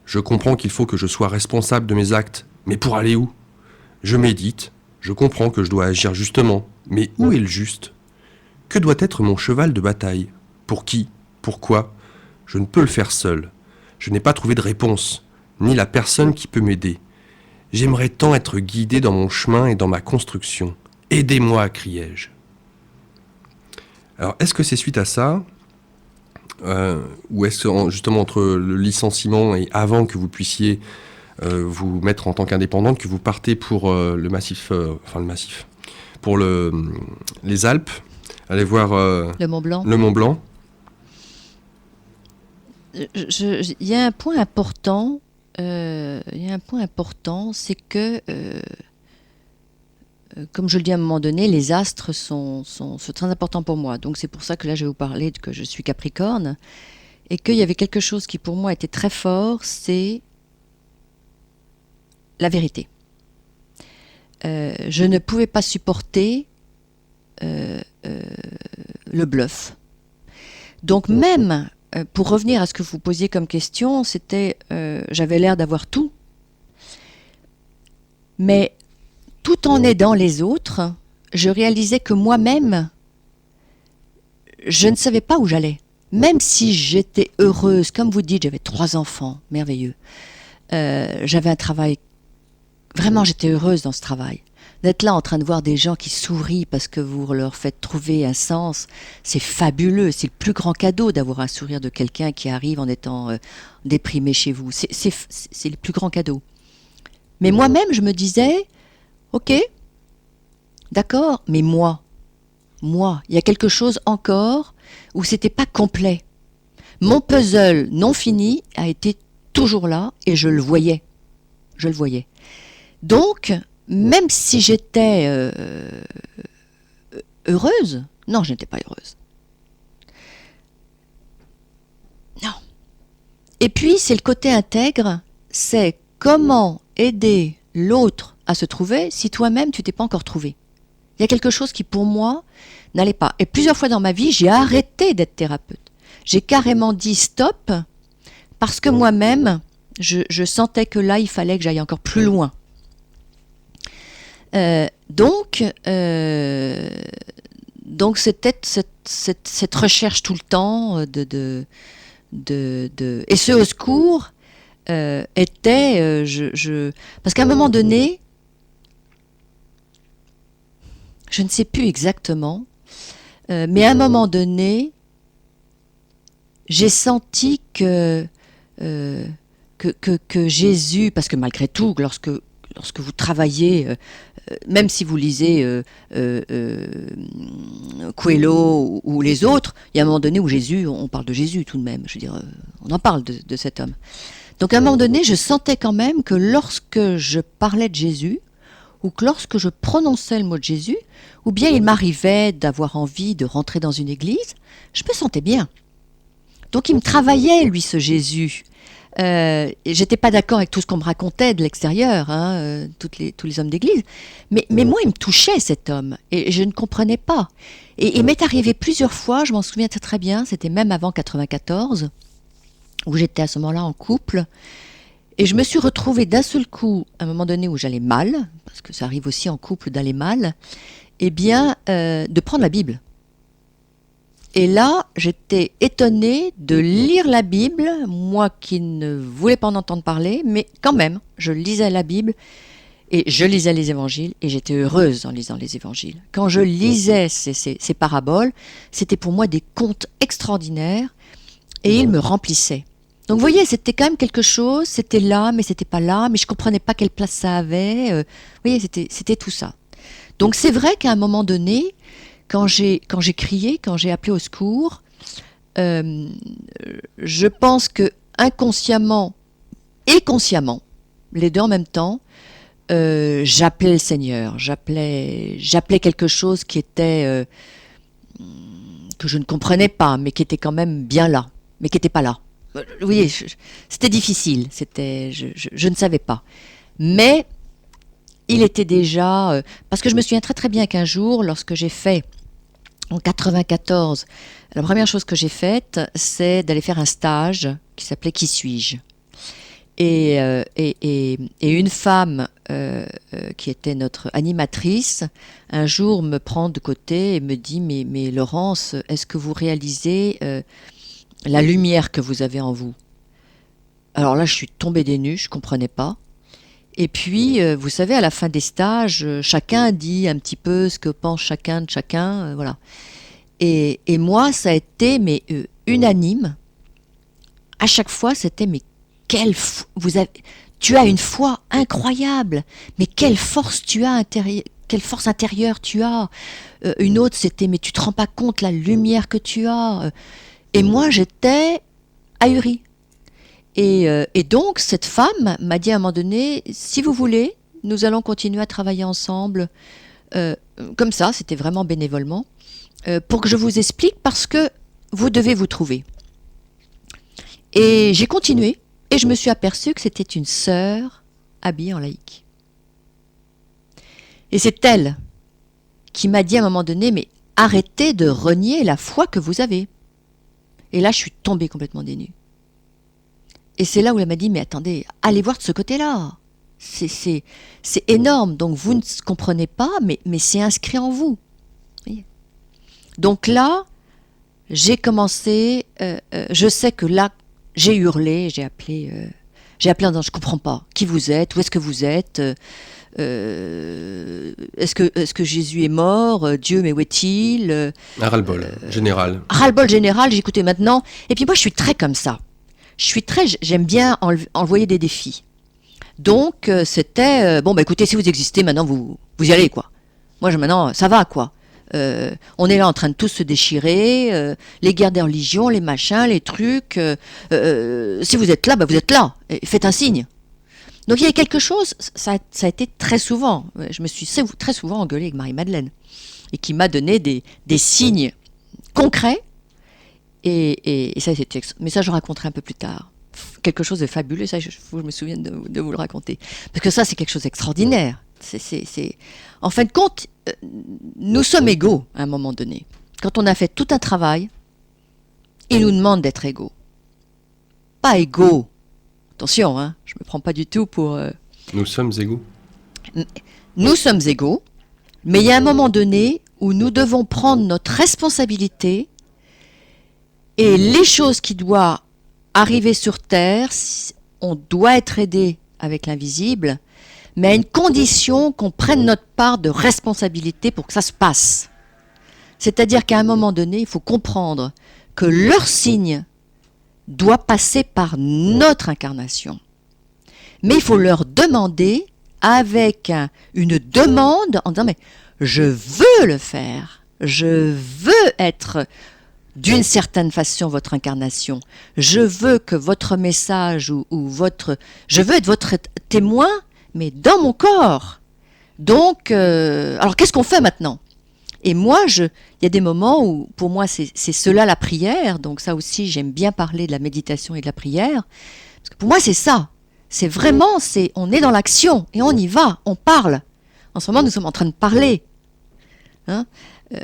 Je comprends qu'il faut que je sois responsable de mes actes, mais pour aller où? Je médite, je comprends que je dois agir justement, mais où est le juste? Que doit être mon cheval de bataille? Pour qui? Pourquoi? Je ne peux le faire seul. Je n'ai pas trouvé de réponse, ni la personne qui peut m'aider. J'aimerais tant être guidé dans mon chemin et dans ma construction. Aidez-moi, criai-je. Alors, est-ce que c'est suite à ça, ou est-ce que justement entre le licenciement et avant que vous puissiez vous mettre en tant qu'indépendante, que vous partez pour le massif, pour les Alpes, aller voir le Mont Blanc. Le Mont Blanc. Il y a un point important. C'est que, comme je le dis à un moment donné, les astres sont très importants pour moi. Donc c'est pour ça que là, je vais vous parler que je suis Capricorne. Et qu'il y avait quelque chose qui pour moi était très fort, c'est la vérité. Je ne pouvais pas supporter le bluff. Donc même, pour revenir à ce que vous posiez comme question, c'était, j'avais l'air d'avoir tout, mais tout en aidant les autres, je réalisais que moi-même, je ne savais pas où j'allais. Même si j'étais heureuse, comme vous dites, j'avais 3 enfants, merveilleux. J'avais un travail, vraiment j'étais heureuse dans ce travail. D'être là en train de voir des gens qui sourient parce que vous leur faites trouver un sens, c'est fabuleux. C'est le plus grand cadeau d'avoir un sourire de quelqu'un qui arrive en étant déprimé chez vous. C'est le plus grand cadeau. Mais moi-même, je me disais, ok, d'accord, mais moi, il y a quelque chose encore où c'était pas complet. Mon puzzle non fini a été toujours là et je le voyais. Donc, même si j'étais heureuse, non, je n'étais pas heureuse. Non. Et puis, c'est le côté intègre, c'est comment aider l'autre à se trouver si toi-même tu t'es pas encore trouvé? Il y a quelque chose qui pour moi n'allait pas. Et plusieurs fois dans ma vie, j'ai arrêté d'être thérapeute. J'ai carrément dit stop parce que moi-même, je sentais que là, il fallait que j'aille encore plus loin. Donc c'était cette recherche tout le temps et ce au secours était parce qu'à un moment donné, je ne sais plus exactement, mais à un moment donné, j'ai senti que Jésus, parce que malgré tout, lorsque vous travaillez, même si vous lisez Coelho ou les autres, il y a un moment donné où Jésus, on parle de Jésus tout de même, je veux dire, on en parle de cet homme. Donc à un moment donné, je sentais quand même que lorsque je parlais de Jésus, ou que lorsque je prononçais le mot de Jésus, ou bien il m'arrivait d'avoir envie de rentrer dans une église, je me sentais bien. Donc il me travaillait, lui, ce Jésus. J'étais pas d'accord avec tout ce qu'on me racontait de l'extérieur, hein, tous les hommes d'église, mais moi, il me touchait, cet homme, et je ne comprenais pas. Et il m'est arrivé plusieurs fois, je m'en souviens très bien, c'était même avant 94, où j'étais à ce moment-là en couple, et je me suis retrouvée d'un seul coup, à un moment donné où j'allais mal, parce que ça arrive aussi en couple d'aller mal, eh bien, de prendre la Bible. Et là, j'étais étonnée de lire la Bible, moi qui ne voulais pas en entendre parler, mais quand même, je lisais la Bible et je lisais les évangiles et j'étais heureuse en lisant les évangiles. Quand je lisais ces paraboles, c'était pour moi des contes extraordinaires et ils me remplissaient. Donc vous voyez, c'était quand même quelque chose, c'était là, mais c'était pas là, mais je comprenais pas quelle place ça avait. Vous voyez, c'était tout ça. Donc c'est vrai qu'à un moment donné, quand j'ai crié, quand j'ai appelé au secours, je pense que inconsciemment et consciemment, les deux en même temps, j'appelais le Seigneur, j'appelais quelque chose qui était que je ne comprenais pas, mais qui était quand même bien là, mais qui n'était pas là. Vous voyez, c'était difficile, je ne savais pas. Mais il était déjà... parce que je me souviens très très bien qu'un jour, lorsque j'ai fait, en 94, la première chose que j'ai faite, c'est d'aller faire un stage qui s'appelait « Qui suis-je » et une femme qui était notre animatrice, un jour me prend de côté et me dit « Mais Laurence, est-ce que vous réalisez... la lumière que vous avez en vous ?» Alors là, je suis tombée des nues, je ne comprenais pas. Et puis, vous savez, à la fin des stages, chacun dit un petit peu ce que pense chacun de chacun, voilà. Et moi, ça a été unanime. À chaque fois, c'était « Mais tu as une foi incroyable, mais quelle force tu as quelle force intérieure tu as. » Une autre, c'était « Mais tu te rends pas compte la lumière que tu as. » Et moi, j'étais ahurie. Et donc, cette femme m'a dit à un moment donné, si vous voulez, nous allons continuer à travailler ensemble, comme ça, c'était vraiment bénévolement, pour que je vous explique, parce que vous devez vous trouver. Et j'ai continué, et je me suis aperçue que c'était une sœur habillée en laïque. Et c'est elle qui m'a dit à un moment donné, mais arrêtez de renier la foi que vous avez. Et là, je suis tombée complètement des nues. Et c'est là où elle m'a dit, mais attendez, allez voir de ce côté-là. C'est énorme. Donc, vous ne comprenez pas, mais c'est inscrit en vous. Voyez. Donc là, j'ai commencé, je sais que là, j'ai hurlé, j'ai appelé en disant, je ne comprends pas. Qui vous êtes? Où est-ce que vous êtes? Est-ce que Jésus est mort? Dieu, mais où est-il? Un ras-le-bol général. Ras-le-bol général, j'écoutais maintenant. Et puis moi, je suis très comme ça. J'aime bien envoyer des défis. Donc, c'était, bon, bah écoutez, si vous existez, maintenant, vous y allez, quoi. Moi, maintenant, ça va, quoi. On est là en train de tous se déchirer, les guerres des religions, les machins, les trucs. Si vous êtes là, bah vous êtes là. Et faites un signe. Donc, il y a quelque chose, ça a été très souvent. Je me suis très souvent engueulée avec Marie-Madeleine. Et qui m'a donné des signes concrets. Et ça, mais ça, je raconterai un peu plus tard. quelque chose de fabuleux. Ça, je me souviens de vous le raconter. Parce que ça, c'est quelque chose d'extraordinaire. En fin de compte, nous sommes égaux à un moment donné. Quand on a fait tout un travail, il nous demande d'être égaux. Pas égaux. Attention, hein, je ne me prends pas du tout pour... Nous sommes égaux. Nous sommes égaux, mais il y a un moment donné où nous devons prendre notre responsabilité et les choses qui doivent arriver sur Terre, on doit être aidé avec l'invisible, mais à une condition qu'on prenne notre part de responsabilité pour que ça se passe. C'est-à-dire qu'à un moment donné, il faut comprendre que leur signe doit passer par notre incarnation. Mais il faut leur demander avec une demande en disant « mais je veux le faire, je veux être d'une certaine façon votre incarnation, je veux que votre message ou votre... je veux être votre témoin, mais dans mon corps. Donc, alors qu'est-ce qu'on fait maintenant ?» Et moi, il y a des moments où, pour moi, c'est cela la prière. Donc ça aussi, j'aime bien parler de la méditation et de la prière. Parce que pour moi, c'est ça. C'est vraiment, on est dans l'action et on y va, on parle. En ce moment, nous sommes en train de parler. Hein,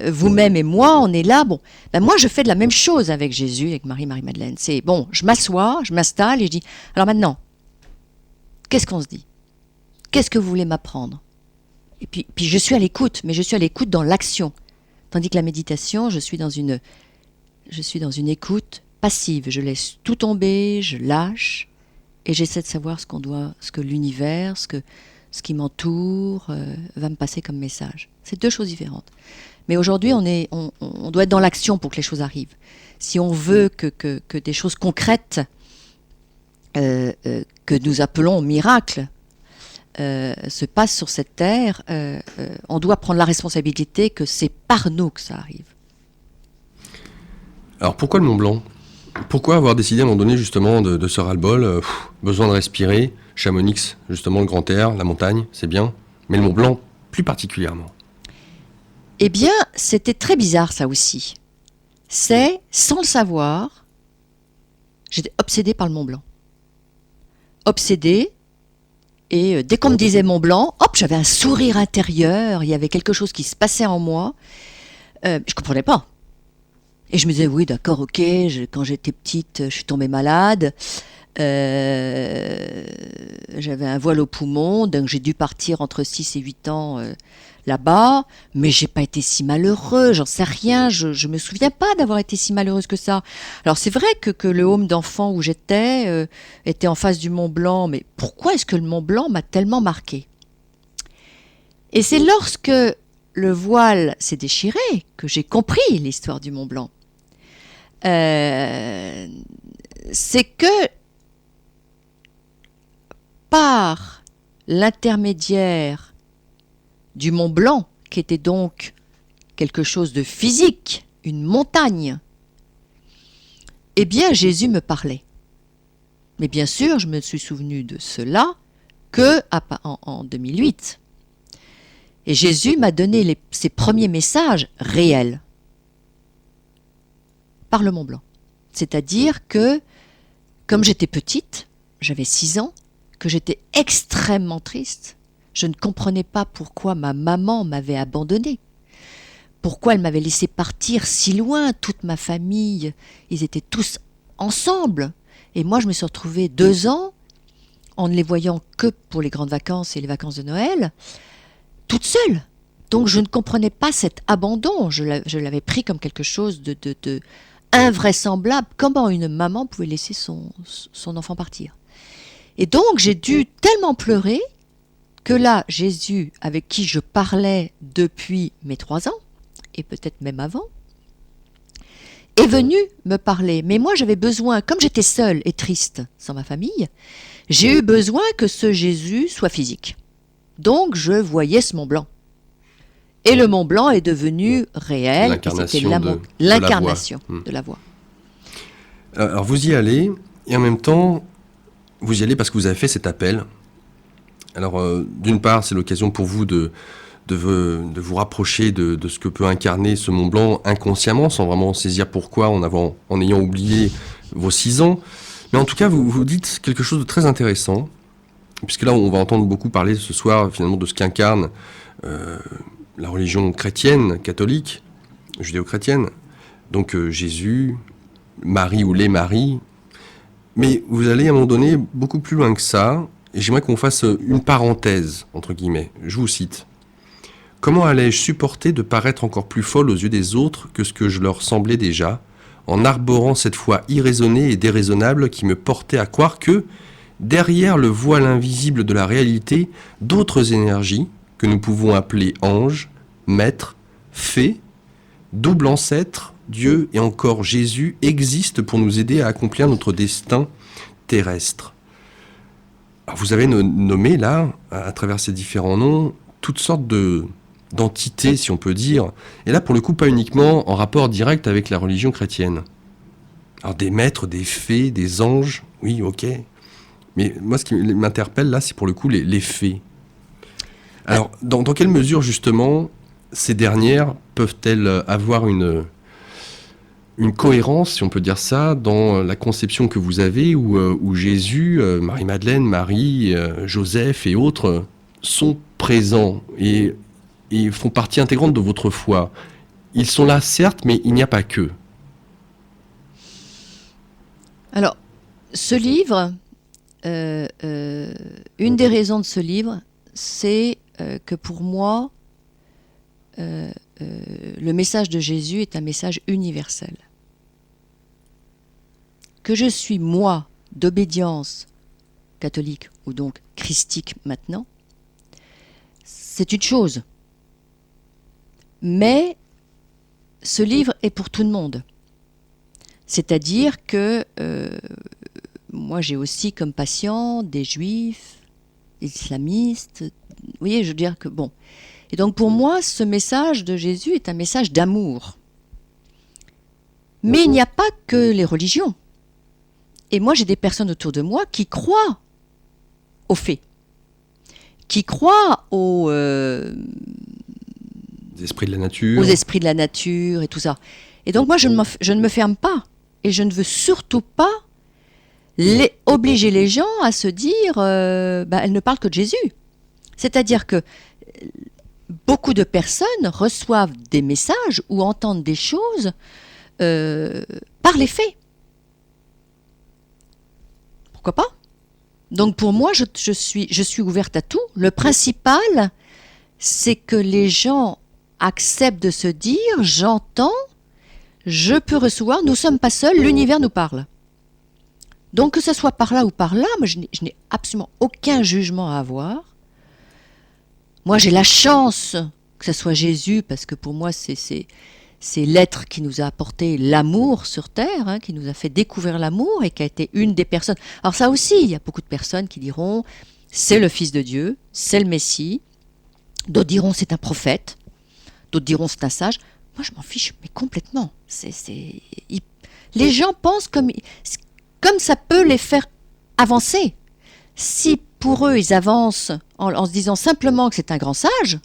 vous-même et moi, on est là. Bon, ben moi, je fais de la même chose avec Jésus, avec Marie-Madeleine. C'est bon, je m'assois, je m'installe et je dis, alors maintenant, qu'est-ce qu'on se dit? Qu'est-ce que vous voulez m'apprendre? Et puis je suis à l'écoute, mais je suis à l'écoute dans l'action. Tandis que la méditation, je suis dans une écoute passive. Je laisse tout tomber, je lâche, et j'essaie de savoir ce que l'univers, ce qui m'entoure, va me passer comme message. C'est deux choses différentes. Mais aujourd'hui, on doit être dans l'action pour que les choses arrivent. Si on veut que des choses concrètes, que nous appelons miracles, se passe sur cette terre, on doit prendre la responsabilité que c'est par nous que ça arrive. Alors pourquoi le Mont Blanc? Pourquoi avoir décidé à un moment donné justement de ce ras-le-bol, besoin de respirer, Chamonix, justement le grand air, la montagne, c'est bien, mais le Mont Blanc plus particulièrement? Eh bien, c'était très bizarre ça aussi. C'est, sans le savoir, j'étais obsédée par le Mont Blanc. Obsédée. Et dès qu'on me disait Mont Blanc, hop, j'avais un sourire intérieur, il y avait quelque chose qui se passait en moi. Je ne comprenais pas. Et je me disais, oui, d'accord, ok, quand j'étais petite, je suis tombée malade. J'avais un voile au poumon, donc j'ai dû partir entre 6 et 8 ans là-bas. Mais j'ai pas été si malheureux, j'en sais rien, je me souviens pas d'avoir été si malheureuse que ça. Alors c'est vrai que le home d'enfant où j'étais était en face du Mont Blanc, mais pourquoi est-ce que le Mont Blanc m'a tellement marqué? Et c'est lorsque le voile s'est déchiré que j'ai compris l'histoire du Mont Blanc. C'est que par l'intermédiaire du Mont Blanc, qui était donc quelque chose de physique, une montagne, eh bien Jésus me parlait. Mais bien sûr, je me suis souvenu de cela en 2008. Et Jésus m'a donné ses premiers messages réels par le Mont Blanc. C'est-à-dire que, comme j'étais petite, j'avais 6 ans, que j'étais extrêmement triste. Je ne comprenais pas pourquoi ma maman m'avait abandonnée. Pourquoi elle m'avait laissé partir si loin, toute ma famille, ils étaient tous ensemble. Et moi, je me suis retrouvée 2 ans, en ne les voyant que pour les grandes vacances et les vacances de Noël, toute seule. Donc je ne comprenais pas cet abandon. Je l'avais pris comme quelque chose de invraisemblable. Comment une maman pouvait laisser son enfant partir? Et donc j'ai dû tellement pleurer que là, Jésus, avec qui je parlais depuis mes 3 ans, et peut-être même avant, est venu me parler. Mais moi, j'avais besoin, comme j'étais seule et triste sans ma famille, j'ai eu besoin que ce Jésus soit physique. Donc, je voyais ce Mont Blanc. Et le Mont Blanc est devenu réel. L'incarnation de la voix. Alors, vous y allez, et en même temps, vous y allez parce que vous avez fait cet appel. Alors, d'une part, c'est l'occasion pour vous de vous rapprocher de ce que peut incarner ce Mont Blanc inconsciemment, sans vraiment saisir pourquoi, en ayant oublié vos 6 ans. Mais en tout cas, vous dites quelque chose de très intéressant, puisque là, on va entendre beaucoup parler ce soir, finalement, de ce qu'incarne la religion chrétienne, catholique, judéo-chrétienne. Donc Jésus, Marie ou les Maries. Mais vous allez à un moment donné beaucoup plus loin que ça, et j'aimerais qu'on fasse une parenthèse, entre guillemets. Je vous cite. Comment allais-je supporter de paraître encore plus folle aux yeux des autres que ce que je leur semblais déjà, en arborant cette foi irraisonnée et déraisonnable qui me portait à croire que, derrière le voile invisible de la réalité, d'autres énergies, que nous pouvons appeler anges, maîtres, fées, double ancêtre, Dieu et encore Jésus existent pour nous aider à accomplir notre destin terrestre. Alors vous avez nommé là, à travers ces différents noms, toutes sortes d'entités, si on peut dire, et là pour le coup pas uniquement en rapport direct avec la religion chrétienne. Alors des maîtres, des fées, des anges, oui, ok. Mais moi ce qui m'interpelle là, c'est pour le coup les fées. Alors dans quelle mesure justement ces dernières peuvent-elles avoir une cohérence, si on peut dire ça, dans la conception que vous avez où Jésus, Marie-Madeleine, Marie, Joseph et autres sont présents et font partie intégrante de votre foi. Ils sont là, certes, mais il n'y a pas qu'eux. Alors, ce livre, une des raisons de ce livre, c'est que pour moi, le message de Jésus est un message universel. Que je suis, moi, d'obédience catholique, ou donc christique maintenant, c'est une chose. Mais ce livre est pour tout le monde. C'est-à-dire que moi j'ai aussi comme patients des juifs, des islamistes, vous voyez, je veux dire que bon. Et donc pour moi, ce message de Jésus est un message d'amour. Mais il n'y a pas que les religions. Et moi, j'ai des personnes autour de moi qui croient aux fées, qui croient aux esprits de la nature. Aux esprits de la nature et tout ça. Et donc moi, je ne me ferme pas. Et je ne veux surtout pas obliger les gens à se dire elles ne parlent que de Jésus. C'est-à-dire que beaucoup de personnes reçoivent des messages ou entendent des choses par les faits. Pourquoi pas? Donc pour moi, je suis ouverte à tout. Le principal, c'est que les gens acceptent de se dire, j'entends, je peux recevoir, nous ne sommes pas seuls, l'univers nous parle. Donc que ce soit par là ou par là, moi, je n'ai absolument aucun jugement à avoir. Moi, j'ai la chance que ce soit Jésus, parce que pour moi, c'est l'être qui nous a apporté l'amour sur Terre, hein, qui nous a fait découvrir l'amour et qui a été une des personnes. Alors ça aussi, il y a beaucoup de personnes qui diront, c'est le Fils de Dieu, c'est le Messie. D'autres diront, c'est un prophète. D'autres diront, c'est un sage. Moi, je m'en fiche, mais complètement. Les gens pensent comme ça peut les faire avancer. Si pour eux, ils avancent en se disant simplement que c'est un grand sage,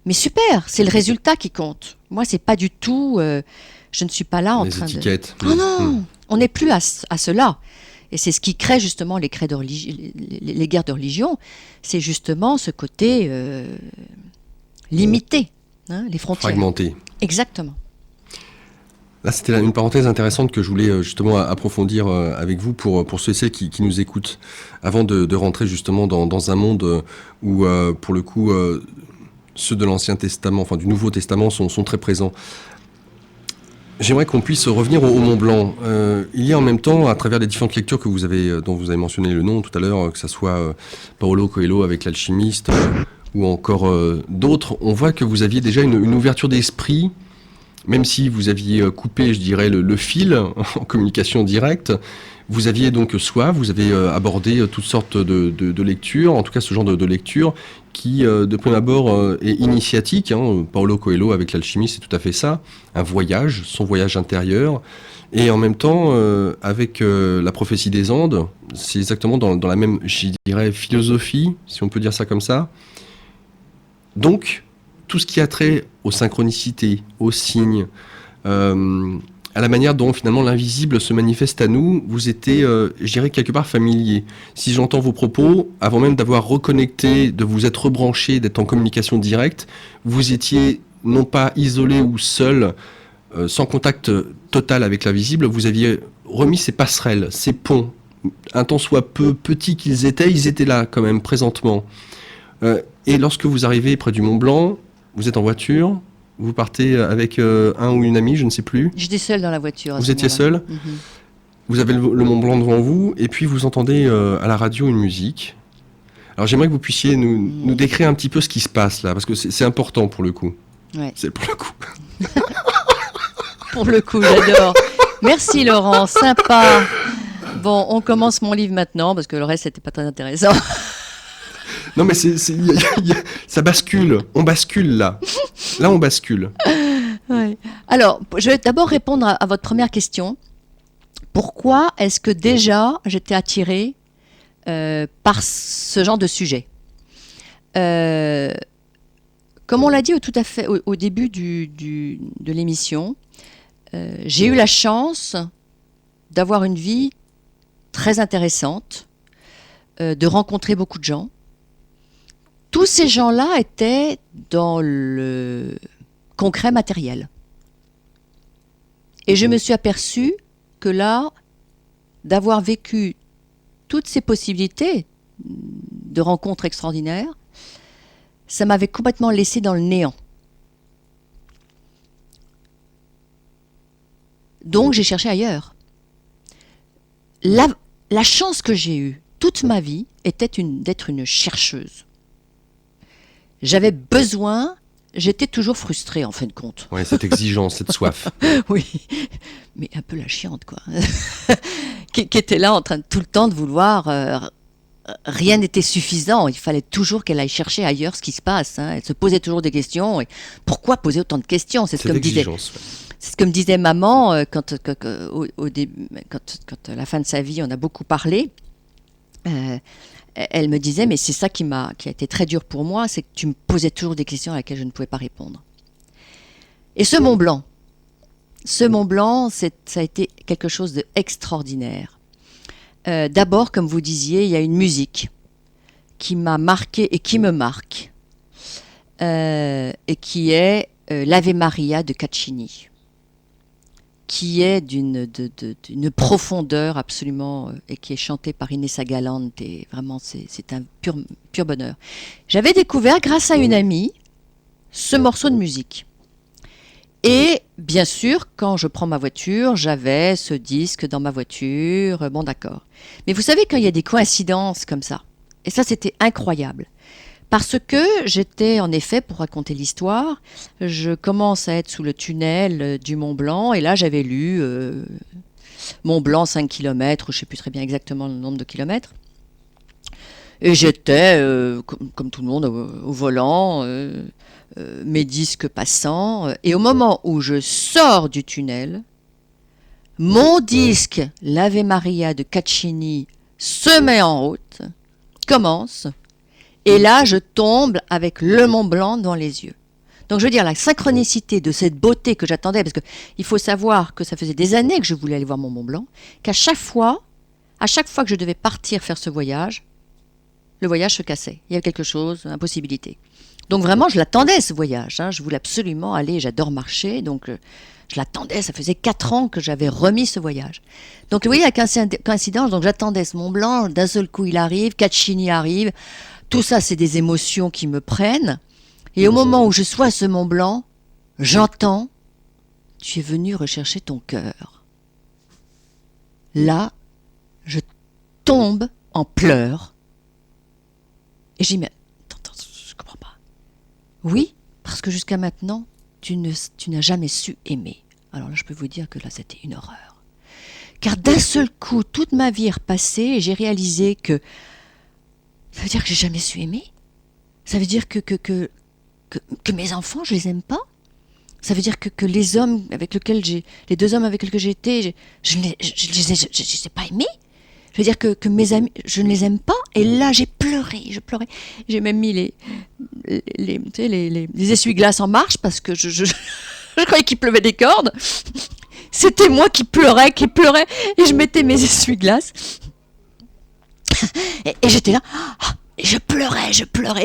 mais super, c'est le résultat qui compte. Moi, c'est pas du tout... je ne suis pas là en train étiquettes. Oh non, on n'est plus à cela. Et c'est ce qui crée justement les guerres de religion. C'est justement ce côté limité, hein, les frontières. Fragmenté. Exactement. Là, c'était une parenthèse intéressante que je voulais justement approfondir avec vous pour ceux et celles qui nous écoutent, avant de rentrer justement dans un monde où, pour le coup, ceux de l'Ancien Testament, enfin du Nouveau Testament, sont très présents. J'aimerais qu'on puisse revenir au Mont Blanc. Il y a en même temps, à travers les différentes lectures dont vous avez mentionné le nom tout à l'heure, que ce soit Paulo Coelho avec l'alchimiste, ou encore d'autres, on voit que vous aviez déjà une ouverture d'esprit, même si vous aviez coupé, je dirais, le fil en communication directe. Vous aviez donc soif, vous avez abordé toutes sortes de lectures, en tout cas ce genre de lecture qui, de prime abord, est initiatique. Hein. Paulo Coelho avec l'alchimie, c'est tout à fait ça, un voyage, son voyage intérieur. Et en même temps, avec la prophétie des Andes, c'est exactement dans la même, je dirais, philosophie, si on peut dire ça comme ça. Donc, tout ce qui a trait aux synchronicités, aux signes, à la manière dont finalement l'invisible se manifeste à nous, vous étiez, je dirais, quelque part familier. Si j'entends vos propos, avant même d'avoir reconnecté, de vous être rebranché, d'être en communication directe, vous étiez non pas isolé ou seul, sans contact total avec l'invisible, vous aviez remis ces passerelles, ces ponts, un tant soit peu petits qu'ils étaient, ils étaient là quand même, présentement. Et lorsque vous arrivez près du Mont Blanc, vous êtes en voiture, vous partez avec un ou une amie, je ne sais plus. J'étais seule dans la voiture. Vous étiez seule. Vous avez le Mont Blanc devant vous, et puis vous entendez à la radio une musique. Alors j'aimerais que vous puissiez nous décrire un petit peu ce qui se passe là, parce que c'est important pour le coup. Ouais. C'est pour le coup. Pour le coup, j'adore. Merci Laurent, sympa. Bon, on commence mon livre maintenant, parce que le reste, c'était pas très intéressant. Non mais ça bascule, on bascule là. Là on bascule. Ouais. Alors, je vais d'abord répondre à votre première question. Pourquoi est-ce que déjà j'étais attirée par ce genre de sujet Comme on l'a dit au début de l'émission, j'ai eu la chance d'avoir une vie très intéressante, de rencontrer beaucoup de gens. Tous ces gens-là étaient dans le concret matériel. Et je me suis aperçue que là, d'avoir vécu toutes ces possibilités de rencontres extraordinaires, ça m'avait complètement laissé dans le néant. Donc j'ai cherché ailleurs. La chance que j'ai eue toute ma vie était d'être une chercheuse. J'avais besoin, j'étais toujours frustrée en fin de compte. Ouais, cette exigence, cette soif. Oui, mais un peu la chiante quoi. qui était là en train de tout le temps de vouloir... rien n'était suffisant, il fallait toujours qu'elle aille chercher ailleurs ce qui se passe. Hein. Elle se posait toujours des questions. Et pourquoi poser autant de questions ? C'est ce que me disait maman quand à la fin de sa vie, on a beaucoup parlé. Elle me disait, mais c'est ça qui a été très dur pour moi, c'est que tu me posais toujours des questions à laquelle je ne pouvais pas répondre. Et ce Mont Blanc, ça a été quelque chose d'extraordinaire. D'abord, comme vous disiez, il y a une musique qui m'a marquée et qui me marque, et qui est l'Ave Maria de Caccini, qui est d'une profondeur absolument, et qui est chantée par Inessa Galante, et vraiment c'est un pur bonheur. J'avais découvert, grâce à une amie, ce morceau de musique. Et bien sûr, quand je prends ma voiture, j'avais ce disque dans ma voiture, bon d'accord. Mais vous savez, quand il y a des coïncidences comme ça, et ça c'était incroyable, parce que j'étais, en effet, pour raconter l'histoire, je commence à être sous le tunnel du Mont Blanc, et là j'avais lu Mont Blanc 5 km, je ne sais plus très bien exactement le nombre de kilomètres. Et j'étais, comme tout le monde, au volant, mes disques passant, et au moment où je sors du tunnel, mon disque, l'Ave Maria de Caccini, se met en route, commence, et là je tombe avec le Mont Blanc dans les yeux. Donc je veux dire, la synchronicité de cette beauté que j'attendais, parce qu'il faut savoir que ça faisait des années que je voulais aller voir mon Mont Blanc, qu'à chaque fois que je devais partir faire ce voyage, le voyage se cassait. Il y avait quelque chose, impossibilité. Donc vraiment, je l'attendais ce voyage. Hein. Je voulais absolument aller, j'adore marcher, donc je l'attendais. Ça faisait 4 ans que j'avais remis ce voyage. Donc vous voyez, la coïncidence, donc j'attendais ce Mont Blanc, d'un seul coup il arrive, Caccini arrive. Tout ça, c'est des émotions qui me prennent. Et au moment où je suis à ce Mont Blanc, j'entends « Tu es venu rechercher ton cœur ». Là, je tombe en pleurs. Et je dis « Mais attends, je ne comprends pas ». Oui, parce que jusqu'à maintenant, tu n'as jamais su aimer. Alors là, je peux vous dire que là, c'était une horreur. Car d'un seul coup, toute ma vie est repassée et j'ai réalisé que ça veut dire que j'ai jamais su aimer. Ça veut dire que mes enfants, je les aime pas. Ça veut dire que les hommes avec lesquels les 2 hommes avec lesquels j'ai été, je les ai pas aimés. Je veux dire que mes amis, je ne les aime pas. Et là, j'ai pleuré, je pleurais. J'ai même mis les essuie-glaces en marche parce que je croyais qu'il pleuvait des cordes. C'était moi qui pleurais, et je mettais mes essuie-glaces. Et j'étais là, et je pleurais,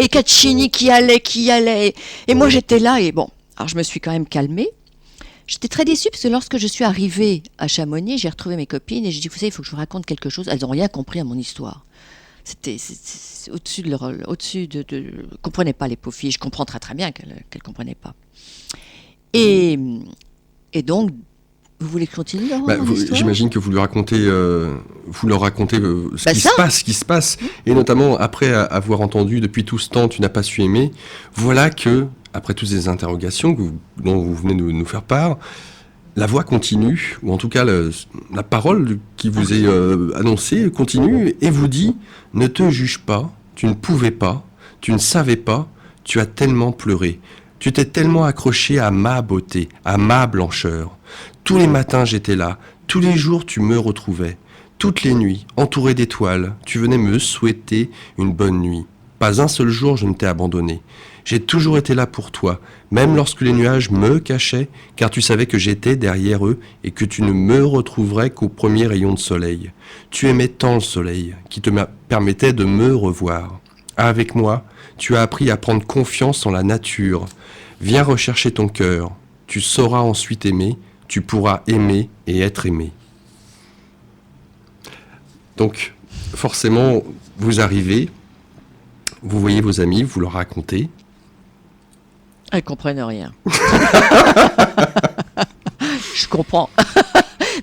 et Caccini qui allait, et moi j'étais là, et bon, alors je me suis quand même calmée. J'étais très déçue parce que lorsque je suis arrivée à Chamonix, j'ai retrouvé mes copines et j'ai dit, vous savez, il faut que je vous raconte quelque chose. Elles n'ont rien compris à mon histoire. C'est au-dessus de leur, comprenaient pas les pauvres filles. Je comprends très très bien qu'elles comprenaient pas. Et donc, vous voulez continuer, Laurent, mon histoire ? J'imagine que vous leur racontez ce qui se passe, et notamment après avoir entendu depuis tout ce temps tu n'as pas su aimer. Voilà que après toutes ces interrogations dont vous venez de nous faire part, la voix continue, ou en tout cas la parole qui vous est annoncée continue et vous dit « Ne te juge pas, tu ne pouvais pas, tu ne savais pas, tu as tellement pleuré, tu t'es tellement accroché à ma beauté, à ma blancheur. Tous les matins j'étais là, tous les jours tu me retrouvais, toutes les nuits, entouré d'étoiles, tu venais me souhaiter une bonne nuit. Pas un seul jour je ne t'ai abandonné. J'ai toujours été là pour toi, même lorsque les nuages me cachaient, car tu savais que j'étais derrière eux et que tu ne me retrouverais qu'au premier rayon de soleil. Tu aimais tant le soleil, qui te permettait de me revoir. Avec moi, tu as appris à prendre confiance en la nature. Viens rechercher ton cœur. Tu sauras ensuite aimer, tu pourras aimer et être aimé. » Donc, forcément, vous arrivez, vous voyez vos amis, vous leur racontez. Elles comprennent rien. Je comprends.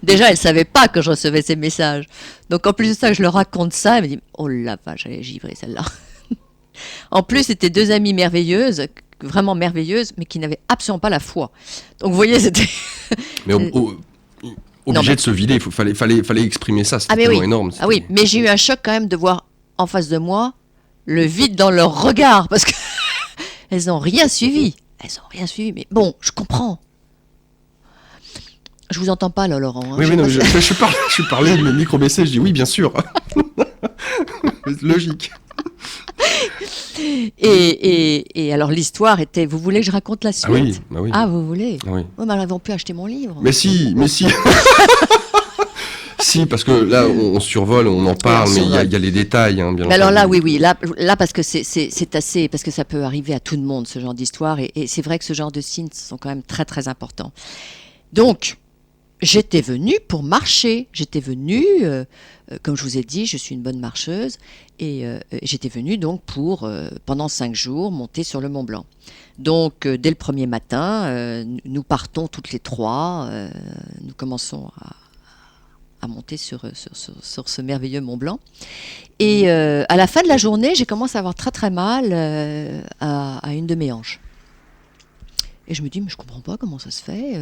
Déjà, elles ne savaient pas que je recevais ces messages. Donc, en plus de ça, je leur raconte ça. Elles me disent, oh la vache, elle est givrée celle-là. En plus, c'était deux amies merveilleuses, vraiment merveilleuses, mais qui n'avaient absolument pas la foi. Donc, vous voyez, c'était... Mais obligé de se vider, il fallait exprimer ça, c'était tellement énorme. Ah oui, mais j'ai eu un choc quand même de voir en face de moi le vide dans leur regard, parce que elles n'ont rien suivi. Mais bon, je comprends. Je vous entends pas là, Laurent. Oui, non, je parlais de mes micro baissés, je dis oui, bien sûr. Logique. Et alors l'histoire était, vous voulez que je raconte la suite ? Oui. Ah, vous voulez ? Oui. Oui, mais elles vont plus acheter mon livre. Mais si. Si, parce que là, on survole, on en parle, mais il y a les détails, hein, bien mais alors entendu. là, parce que c'est assez, parce que ça peut arriver à tout le monde, ce genre d'histoire, et c'est vrai que ce genre de signes sont quand même très très importants. Donc, j'étais venue pour marcher. J'étais venue, comme je vous ai dit, je suis une bonne marcheuse, et j'étais venue donc pour, pendant 5 jours, monter sur le Mont Blanc. Donc, dès le premier matin, nous partons toutes les trois, nous commençons à monter sur ce merveilleux Mont Blanc. Et à la fin de la journée, j'ai commencé à avoir très très mal à une de mes hanches. Et je me dis, mais je comprends pas comment ça se fait.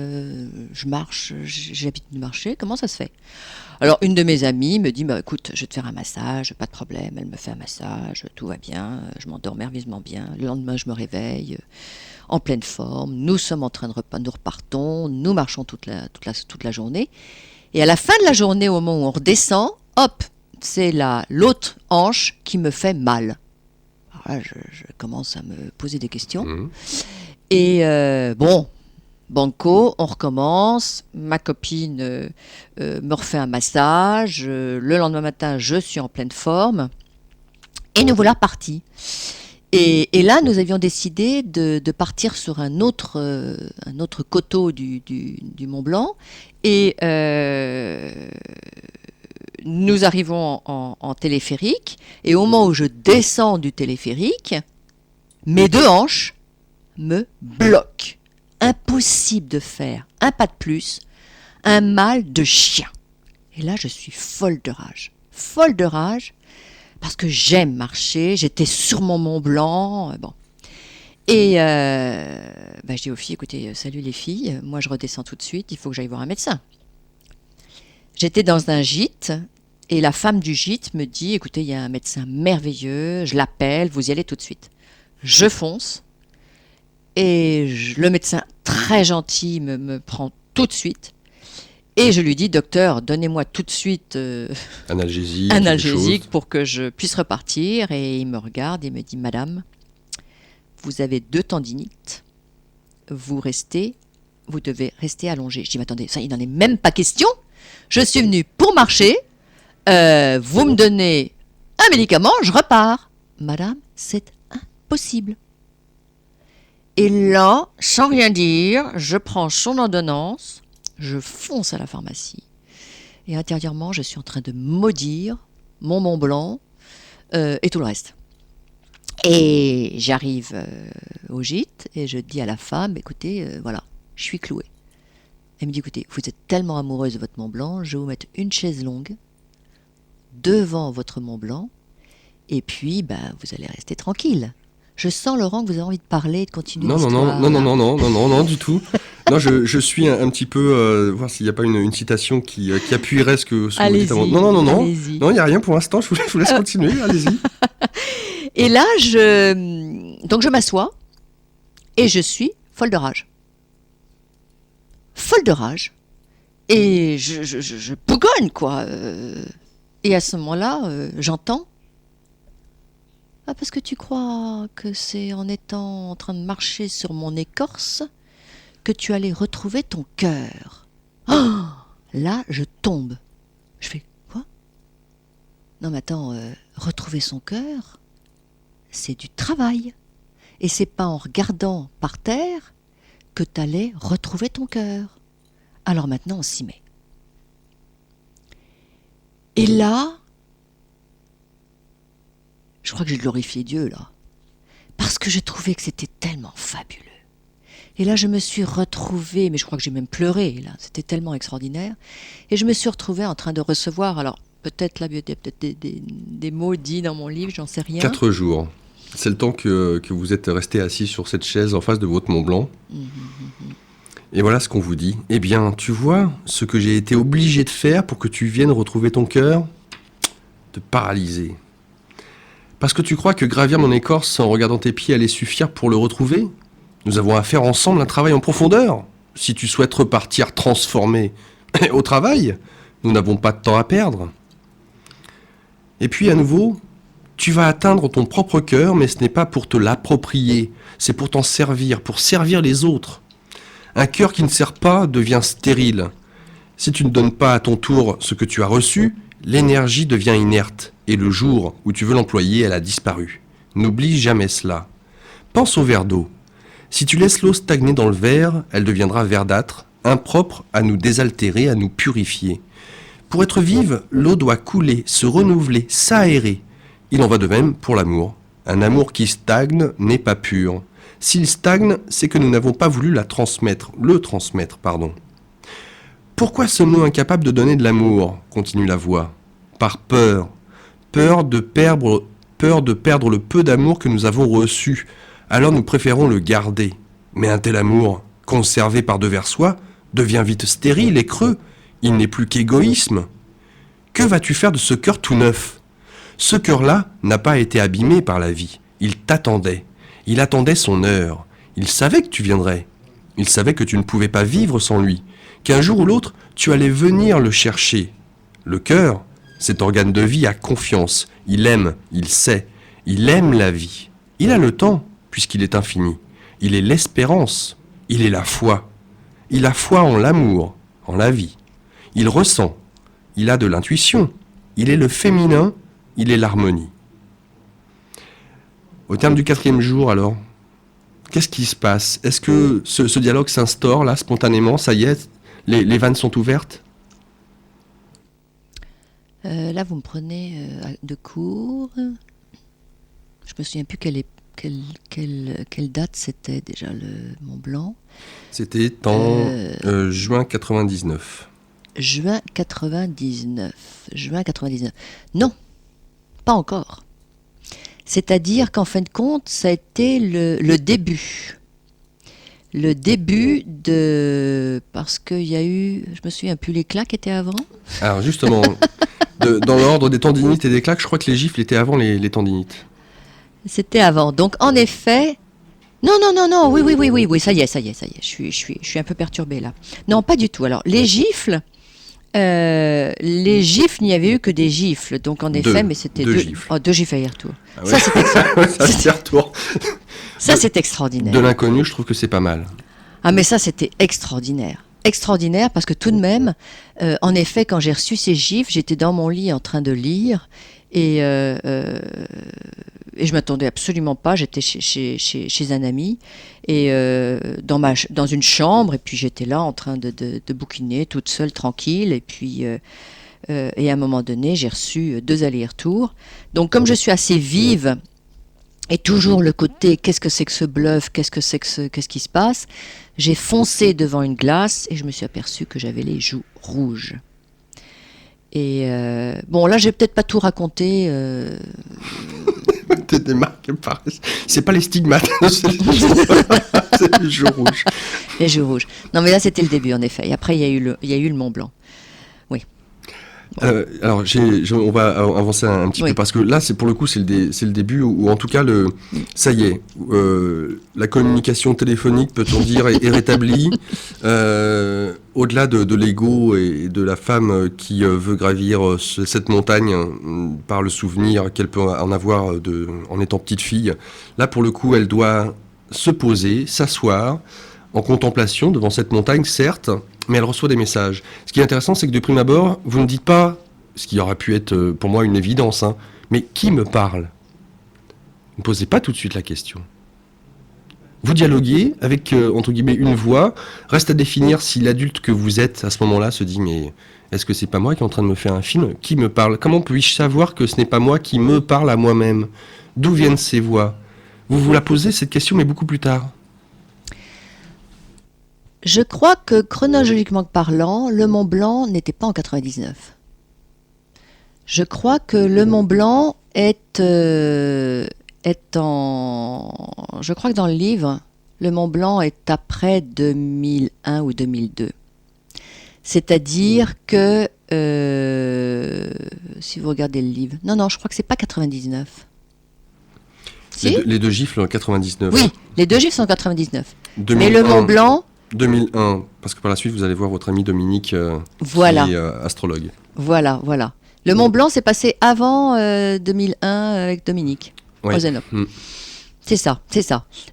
Je marche, j'ai l'habitude de marcher, comment ça se fait ? Alors, une de mes amies me dit, bah, écoute, je vais te faire un massage, pas de problème. Elle me fait un massage, tout va bien, je m'endors merveilleusement bien. Le lendemain, je me réveille en pleine forme. Nous sommes en train nous repartons, nous marchons toute la journée. Et à la fin de la journée, au moment où on redescend, hop, c'est l'autre hanche qui me fait mal. Alors là, je commence à me poser des questions. Et bon, banco, on recommence. Ma copine me refait un massage. Le lendemain matin, je suis en pleine forme. Et nous voilà repartis. Et là, nous avions décidé de partir sur un autre coteau du Mont Blanc. Et nous arrivons en téléphérique. Et au moment où je descends du téléphérique, mes deux hanches me bloquent. Impossible de faire un pas de plus, un mal de chien. Et là, je suis folle de rage. Folle de rage, parce que j'aime marcher, j'étais sur mon Mont Blanc, bon. Et je dis aux filles, écoutez, salut les filles, moi je redescends tout de suite, il faut que j'aille voir un médecin. J'étais dans un gîte, et la femme du gîte me dit, écoutez, il y a un médecin merveilleux, je l'appelle, vous y allez tout de suite. Je fonce, et le médecin, très gentil, me prend tout de suite. Et je lui dis, docteur, donnez-moi tout de suite analgésique pour que je puisse repartir. Et il me regarde et me dit, madame, vous avez 2 tendinites, vous restez vous devez rester allongé. Je dis, mais attendez, ça, il n'en est même pas question. Je suis venue pour marcher. Vous me donnez un médicament, je repars. Madame, c'est impossible. Et là, sans rien dire, je prends son ordonnance, je fonce à la pharmacie. Et intérieurement, je suis en train de maudire mon Mont Blanc et tout le reste. Et j'arrive au gîte et je dis à la femme, écoutez, voilà, je suis clouée. Elle me dit, écoutez, vous êtes tellement amoureuse de votre Mont Blanc, je vais vous mettre une chaise longue devant votre Mont Blanc et puis vous allez rester tranquille. Je sens, Laurent, que vous avez envie de parler, de continuer l'histoire. Non, du tout. Non, je suis un petit peu voir s'il n'y a pas une citation qui appuierait ce que vous dites avant. Non, il n'y a rien pour l'instant, je vous laisse continuer, allez-y. Et là, donc je m'assois et je suis folle de rage. Folle de rage. Et je bougonne, quoi. Et à ce moment-là, j'entends. Ah, parce que tu crois que c'est en étant en train de marcher sur mon écorce que tu allais retrouver ton cœur. Oh, là, je tombe. Je fais quoi? Non, mais attends, retrouver son cœur, c'est du travail. Et c'est pas en regardant par terre que tu allais retrouver ton cœur. Alors maintenant, on s'y met. Et là, je crois que j'ai glorifié Dieu, là. Parce que je trouvais que c'était tellement fabuleux. Et là, je me suis retrouvée, mais je crois que j'ai même pleuré, là. C'était tellement extraordinaire. Et je me suis retrouvée en train de recevoir, alors, peut-être là, il y a peut-être des mots dits dans mon livre, j'en sais rien. 4 jours. C'est le temps que vous êtes resté assis sur cette chaise en face de votre Mont Blanc. Et voilà ce qu'on vous dit. Eh bien, tu vois, ce que j'ai été obligé de faire pour que tu viennes retrouver ton cœur, te paralyser. Parce que tu crois que gravir mon écorce en regardant tes pieds allait suffire pour le retrouver? Nous avons à faire ensemble un travail en profondeur. Si tu souhaites repartir transformé au travail, nous n'avons pas de temps à perdre. Et puis à nouveau, tu vas atteindre ton propre cœur, mais ce n'est pas pour te l'approprier, c'est pour t'en servir, pour servir les autres. Un cœur qui ne sert pas devient stérile. Si tu ne donnes pas à ton tour ce que tu as reçu, l'énergie devient inerte, et le jour où tu veux l'employer, elle a disparu. N'oublie jamais cela. Pense au verre d'eau. Si tu laisses l'eau stagner dans le verre, elle deviendra verdâtre, impropre à nous désaltérer, à nous purifier. Pour être vive, l'eau doit couler, se renouveler, s'aérer. Il en va de même pour l'amour. Un amour qui stagne n'est pas pur. S'il stagne, c'est que nous n'avons pas voulu le transmettre. Pourquoi sommes-nous incapables de donner de l'amour ? Continue la voix. Par peur. Peur de perdre le peu d'amour que nous avons reçu. Alors nous préférons le garder. Mais un tel amour, conservé par devers soi, devient vite stérile et creux. Il n'est plus qu'égoïsme. Que vas-tu faire de ce cœur tout neuf ? Ce cœur-là n'a pas été abîmé par la vie. Il t'attendait. Il attendait son heure. Il savait que tu viendrais. Il savait que tu ne pouvais pas vivre sans lui. Qu'un jour ou l'autre, tu allais venir le chercher. Le cœur, cet organe de vie, a confiance. Il aime, il sait. Il aime la vie. Il a le temps, puisqu'il est infini. Il est l'espérance. Il est la foi. Il a foi en l'amour, en la vie. Il ressent. Il a de l'intuition. Il est le féminin. Il est l'harmonie. Au terme du 4e jour, alors, qu'est-ce qui se passe ? Est-ce que ce dialogue s'instaure, là, spontanément ? Ça y est, les vannes sont ouvertes ? Là, vous me prenez de court. Je me souviens plus quelle date c'était déjà, le Mont Blanc. C'était en juin 99. Juin 99. Non, pas encore. C'est-à-dire qu'en fin de compte, ça a été le début. Le début de... Parce qu'il y a eu... Je me souviens plus, les claques étaient avant ? Alors justement, dans l'ordre des tendinites et des claques, je crois que les gifles étaient avant les tendinites. C'était avant. Donc en effet... Non, oui, ça y est. Je suis un peu perturbée là. Non, pas du tout. Alors, les gifles, il n'y avait eu que des gifles. Donc en effet, mais c'était deux gifles. Oh, 2 gifles aller-retour. Ah ouais. Ça, c'est retour. Ça, c'est extraordinaire. De l'inconnu, je trouve que c'est pas mal. Ah, mais ça, c'était extraordinaire. Extraordinaire parce que tout de même, en effet, quand j'ai reçu ces gifles, j'étais dans mon lit en train de lire et je m'attendais absolument pas. J'étais chez un ami et dans une chambre et puis j'étais là en train de bouquiner toute seule, tranquille. Et puis et à un moment donné, j'ai reçu 2 allers-retours. Donc comme je suis assez vive et toujours le côté qu'est-ce que c'est que ce bluff, qu'est-ce qui se passe, j'ai foncé devant une glace et je me suis aperçue que j'avais les joues rouges. Et bon, là, j'ai peut-être pas tout raconté. T'as des marques pareilles. C'est pas les stigmates, c'est les joues rouges. Les joues rouges. Non, mais là, c'était le début, en effet. Et après, il y a eu le Mont Blanc. Oui. Alors, on va avancer un petit peu parce que là, pour le coup, c'est le début ou en tout cas, ça y est, la communication téléphonique, peut-on dire, est rétablie. Au-delà de l'ego et de la femme qui veut gravir cette montagne par le souvenir qu'elle peut en avoir en étant petite fille, là, pour le coup, elle doit se poser, s'asseoir en contemplation devant cette montagne, certes, mais elle reçoit des messages. Ce qui est intéressant, c'est que de prime abord, vous ne dites pas, ce qui aurait pu être pour moi une évidence, hein, mais qui me parle ? Vous ne posez pas tout de suite la question. Vous dialoguez avec, entre guillemets, une voix. Reste à définir si l'adulte que vous êtes à ce moment-là se dit, mais est-ce que c'est pas moi qui est en train de me faire un film ? Qui me parle ? Comment puis-je savoir que ce n'est pas moi qui me parle à moi-même ? D'où viennent ces voix ? Vous la posez cette question, mais beaucoup plus tard. Je crois que chronologiquement parlant, le Mont Blanc n'était pas en 99. Je crois que le Mont Blanc est en... Je crois que dans le livre, le Mont Blanc est après 2001 ou 2002. C'est-à-dire que, si vous regardez le livre... Non, je crois que c'est pas 99. Si les deux gifles en 99. Oui, les 2 gifles sont en 99. 2001, mais le Mont Blanc... 2001, parce que par la suite, vous allez voir votre ami Dominique, voilà. qui est astrologue. Voilà. Le Mont Blanc s'est passé avant 2001 avec Dominique Ozenop. C'est ça.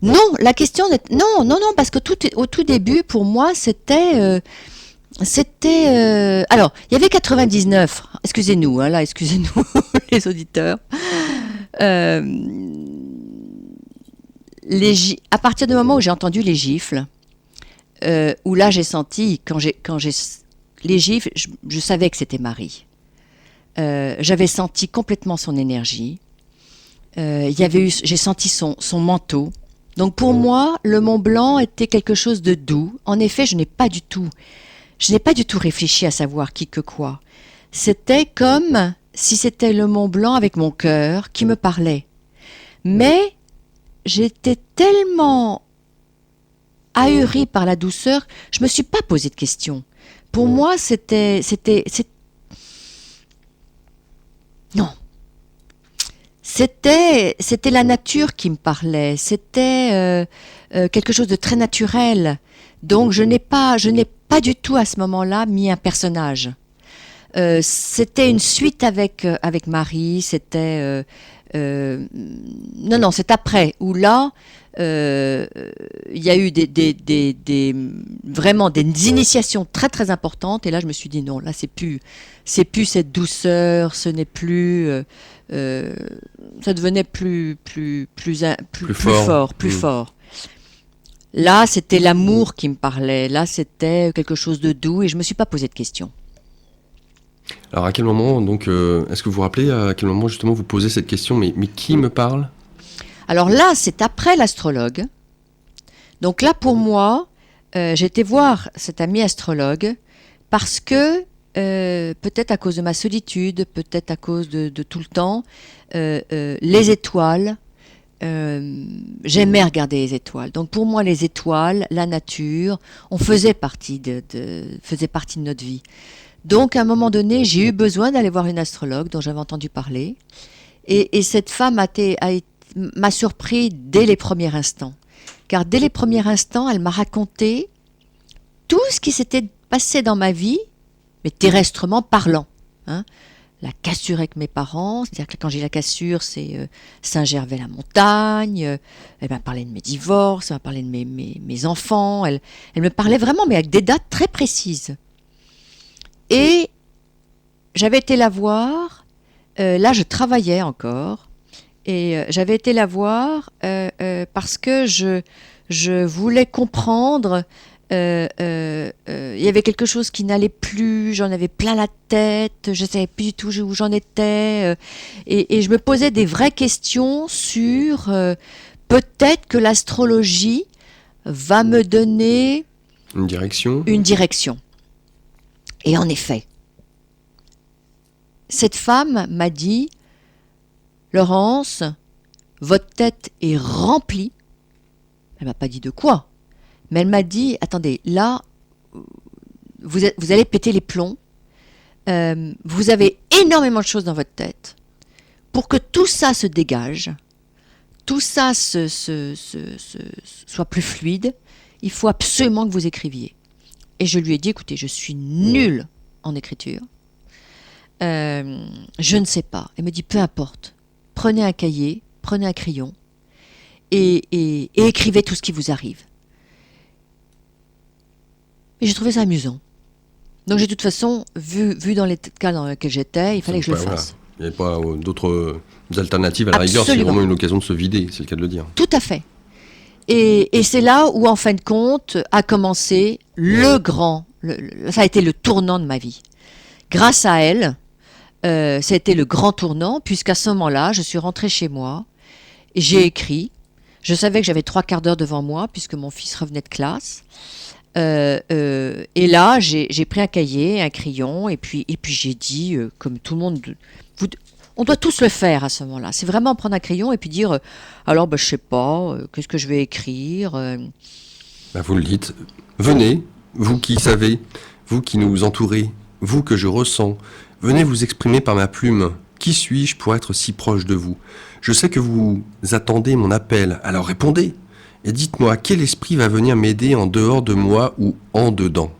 Non, la question n'est... Non, parce que au tout début, pour moi, c'était... Alors, il y avait 99. Excusez-nous, excusez-nous, les auditeurs. À partir du moment où j'ai entendu les gifles, où là j'ai senti, quand j'ai les gifles, je savais que c'était Marie. J'avais senti complètement son énergie. J'ai senti son manteau. Donc pour moi, le Mont Blanc était quelque chose de doux. En effet, je n'ai pas du tout réfléchi à savoir qui que quoi. C'était comme si c'était le Mont Blanc avec mon cœur qui me parlait. Mais j'étais tellement ahurie par la douceur, je me suis pas posé de questions. Pour moi, non. C'était la nature qui me parlait. C'était quelque chose de très naturel. Donc je n'ai pas du tout à ce moment-là mis un personnage. C'était une suite avec Marie. C'était non, c'est après où là il y a eu vraiment des initiations très très importantes et là je me suis dit non, là c'est plus cette douceur, ce n'est plus ça devenait plus fort. Là, c'était l'amour qui me parlait. Là, c'était quelque chose de doux et je me suis pas posé de questions. Alors, à quel moment, donc, est-ce que vous vous rappelez à quel moment justement vous posez cette question, mais qui me parle ? Alors là, c'est après l'astrologue. Donc là, pour moi, j'ai été voir cet ami astrologue parce que peut-être à cause de ma solitude, peut-être à cause de tout le temps, les étoiles. J'aimais regarder les étoiles. Donc pour moi, les étoiles, la nature, on faisait partie de notre vie. Donc à un moment donné, j'ai eu besoin d'aller voir une astrologue dont j'avais entendu parler. Et cette femme m'a surpris dès les premiers instants. Car dès les premiers instants, elle m'a raconté tout ce qui s'était passé dans ma vie, mais terrestrement parlant. Hein. la cassure avec mes parents. C'est-à-dire que quand j'ai la cassure, c'est Saint-Gervais-la-Montagne. Elle m'a parlé de mes divorces, elle m'a parlé de mes enfants. Elle me parlait vraiment, mais avec des dates très précises. Et j'avais été la voir. Là, je travaillais encore. Et j'avais été la voir parce que je voulais comprendre. Il y avait quelque chose qui n'allait plus, j'en avais plein la tête, je ne savais plus du tout où j'en étais. Et je me posais des vraies questions sur peut-être que l'astrologie va me donner Une direction. une direction. Et en effet, cette femme m'a dit, Laurence, votre tête est remplie. Elle m'a pas dit de quoi, mais elle m'a dit, attendez, là, vous allez péter les plombs. Vous avez énormément de choses dans votre tête. Pour que tout ça se dégage, tout ça soit plus fluide, il faut absolument que vous écriviez. Et je lui ai dit, écoutez, je suis nulle en écriture. Je ne sais pas. Elle me dit, peu importe. Prenez un cahier, prenez un crayon et écrivez tout ce qui vous arrive. Et j'ai trouvé ça amusant. Donc j'ai de toute façon, vu dans les cas dans lesquels j'étais, il fallait que je le fasse. Il n'y avait pas d'autres alternatives à la rigueur, c'est vraiment une occasion de se vider, c'est le cas de le dire. Tout à fait. Et c'est là où, en fin de compte, a commencé ça a été le tournant de ma vie. Grâce à elle, ça a été le grand tournant, puisqu'à ce moment-là, je suis rentrée chez moi, et j'ai écrit. Je savais que j'avais 3/4 d'heure devant moi, puisque mon fils revenait de classe. Et là, j'ai pris un cahier, un crayon, et puis j'ai dit, comme tout le monde, on doit tous le faire à ce moment-là. C'est vraiment prendre un crayon et puis dire, alors je sais pas, qu'est-ce que je vais écrire. Vous le dites. Venez, vous qui savez, vous qui nous entourez, vous que je ressens, venez vous exprimer par ma plume. Qui suis-je pour être si proche de vous? Je sais que vous attendez mon appel, alors répondez. Et dites-moi, quel esprit va venir m'aider en dehors de moi ou en dedans?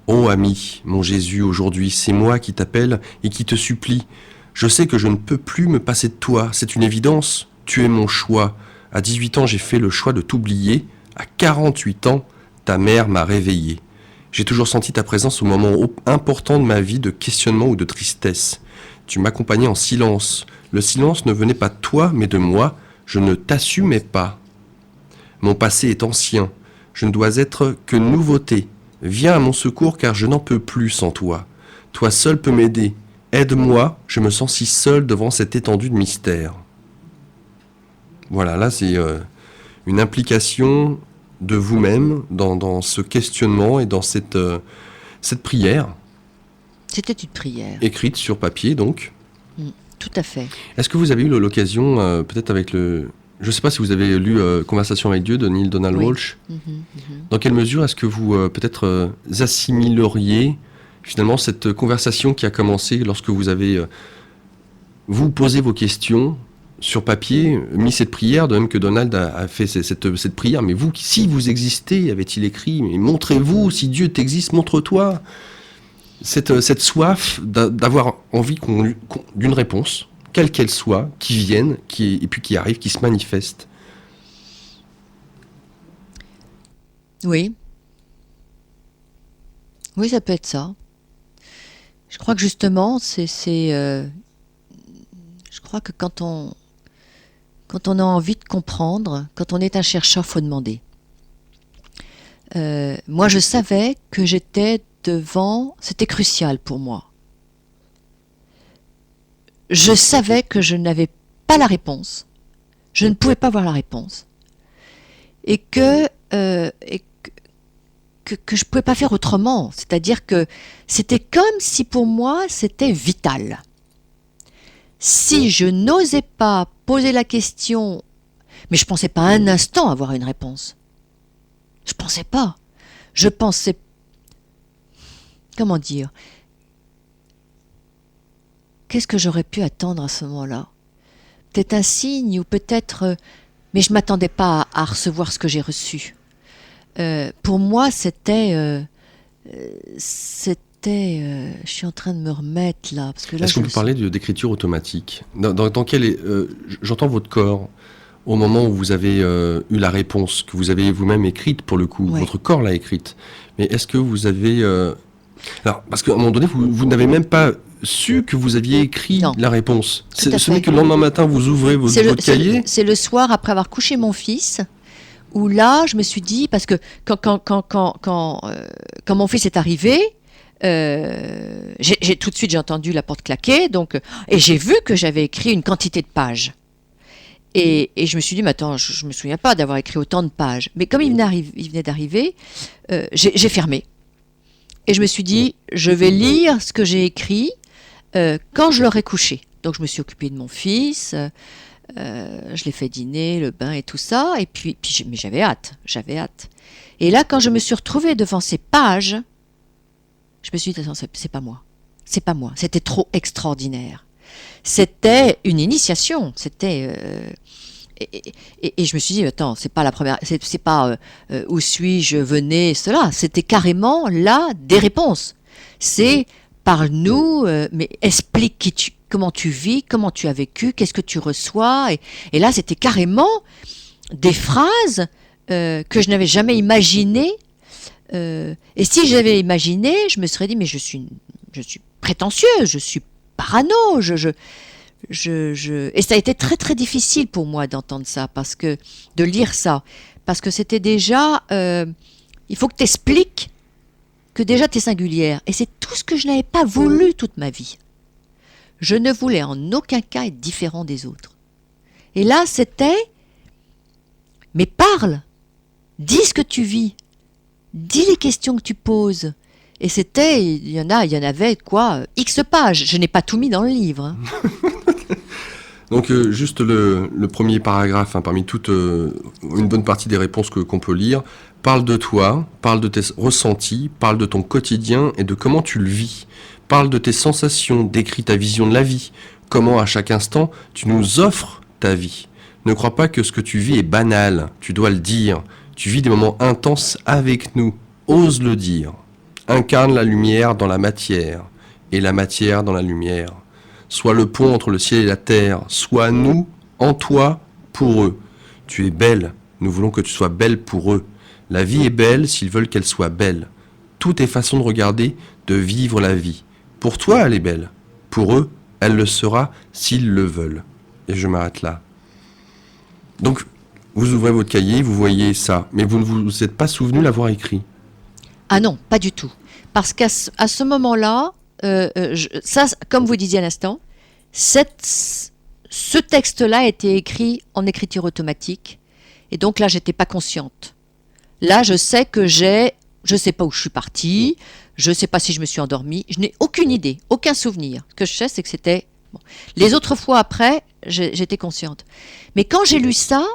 Oh ami, mon Jésus, aujourd'hui, c'est moi qui t'appelle et qui te supplie. Je sais que je ne peux plus me passer de toi, c'est une évidence. Tu es mon choix. À 18 ans, j'ai fait le choix de t'oublier. À 48 ans, ta mère m'a réveillé. J'ai toujours senti ta présence au moment important de ma vie de questionnement ou de tristesse. Tu m'accompagnais en silence. Le silence ne venait pas de toi, mais de moi. Je ne t'assumais pas. Mon passé est ancien. Je ne dois être que nouveauté. Viens à mon secours car je n'en peux plus sans toi. Toi seul peux m'aider. Aide-moi, je me sens si seul devant cette étendue de mystère. Voilà, là c'est une implication de vous-même dans ce questionnement et dans cette prière. C'était une prière. Écrite sur papier donc. Tout à fait. Est-ce que vous avez eu l'occasion, peut-être avec le... Je ne sais pas si vous avez lu Conversation avec Dieu de Neale Donald Walsch. Dans quelle mesure est-ce que vous peut-être assimileriez finalement cette conversation qui a commencé lorsque vous avez vous posé vos questions sur papier, mis cette prière, de même que Donald a fait cette prière, mais vous, si vous existez, avait-il écrit, mais montrez-vous, si Dieu t'existe, montre-toi. Cette soif d'avoir envie d'une réponse, quelle qu'elle soit, qui vienne, et puis qui arrive, qui se manifeste. Oui. Oui, ça peut être ça. Je crois que justement, je crois que quand on a envie de comprendre, quand on est un chercheur, faut demander. Moi, je savais que j'étais devant, c'était crucial pour moi. Je savais que je n'avais pas la réponse. Je ne pouvais pas avoir la réponse. Et que je ne pouvais pas faire autrement. C'est-à-dire que c'était comme si pour moi, c'était vital. Si je n'osais pas poser la question, mais je ne pensais pas un instant avoir une réponse. Je ne pensais pas. Je pensais... Comment dire? Qu'est-ce que j'aurais pu attendre à ce moment-là? Peut-être un signe ou peut-être... mais je ne m'attendais pas à recevoir ce que j'ai reçu. Pour moi, c'était je suis en train de me remettre là. Parce que là, Est-ce qu'on peut parler d'écriture automatique? Dans quel j'entends votre corps au moment où vous avez eu la réponse, que vous avez vous-même écrite pour le coup. Ouais. Votre corps l'a écrite. Mais est-ce que vous avez... Alors, parce qu'à un moment donné, vous n'avez même pas su que vous aviez écrit Non. la réponse. Tout à Ce n'est fait. que le lendemain matin, vous ouvrez votre cahier. C'est le soir après avoir couché mon fils, où là, je me suis dit, parce que quand mon fils est arrivé, tout de suite j'ai entendu la porte claquer, et j'ai vu que j'avais écrit une quantité de pages. Et je me suis dit, mais attends, je me souviens pas d'avoir écrit autant de pages. Mais comme il venait d'arriver, j'ai fermé. Et je me suis dit, je vais lire ce que j'ai écrit quand je l'aurai couché. Donc je me suis occupée de mon fils, je l'ai fait dîner, le bain et tout ça. Et mais j'avais hâte. Et là, quand je me suis retrouvée devant ces pages, je me suis dit, attends, c'est pas moi. C'est pas moi. C'était trop extraordinaire. C'était une initiation. Et je me suis dit, attends, c'est pas la première, c'est pas où suis-je, venez, cela. C'était carrément là des réponses. C'est parle-nous, mais explique comment tu vis, comment tu as vécu, qu'est-ce que tu reçois. Et là, c'était carrément des phrases que je n'avais jamais imaginées. Et si j'avais imaginé, je me serais dit, mais je suis prétentieuse, je suis parano, et ça a été très très difficile pour moi d'entendre ça, de lire ça, parce que c'était déjà, il faut que tu expliques que déjà tu es singulière, et c'est tout ce que je n'avais pas voulu toute ma vie. Je ne voulais en aucun cas être différent des autres. Et là c'était, mais parle, dis ce que tu vis, dis les questions que tu poses. Et il y en avait quoi, X pages. Je n'ai pas tout mis dans le livre. Hein. Donc juste le premier paragraphe, hein, parmi toute une bonne partie des réponses qu'on peut lire, parle de toi, parle de tes ressentis, parle de ton quotidien et de comment tu le vis. Parle de tes sensations, décris ta vision de la vie, comment à chaque instant tu nous offres ta vie. Ne crois pas que ce que tu vis est banal, tu dois le dire. Tu vis des moments intenses avec nous, ose le dire. Incarne la lumière dans la matière, et la matière dans la lumière. Sois le pont entre le ciel et la terre, sois nous, en toi, pour eux. Tu es belle, nous voulons que tu sois belle pour eux. La vie est belle s'ils veulent qu'elle soit belle. Tout est façon de regarder, de vivre la vie. Pour toi, elle est belle. Pour eux, elle le sera s'ils le veulent. Et je m'arrête là. Donc, vous ouvrez votre cahier, vous voyez ça, mais vous ne vous êtes pas souvenu l'avoir écrit. Ah non, pas du tout. Parce qu'à ce moment-là, comme vous disiez à l'instant, ce texte-là a été écrit en écriture automatique. Et donc là, j'étais pas consciente. Là, je sais je sais pas où je suis partie, je sais pas si je me suis endormie, je n'ai aucune idée, aucun souvenir. Ce que je sais, c'est que c'était... Bon. Les autres fois après, j'étais consciente. Mais quand j'ai lu ça,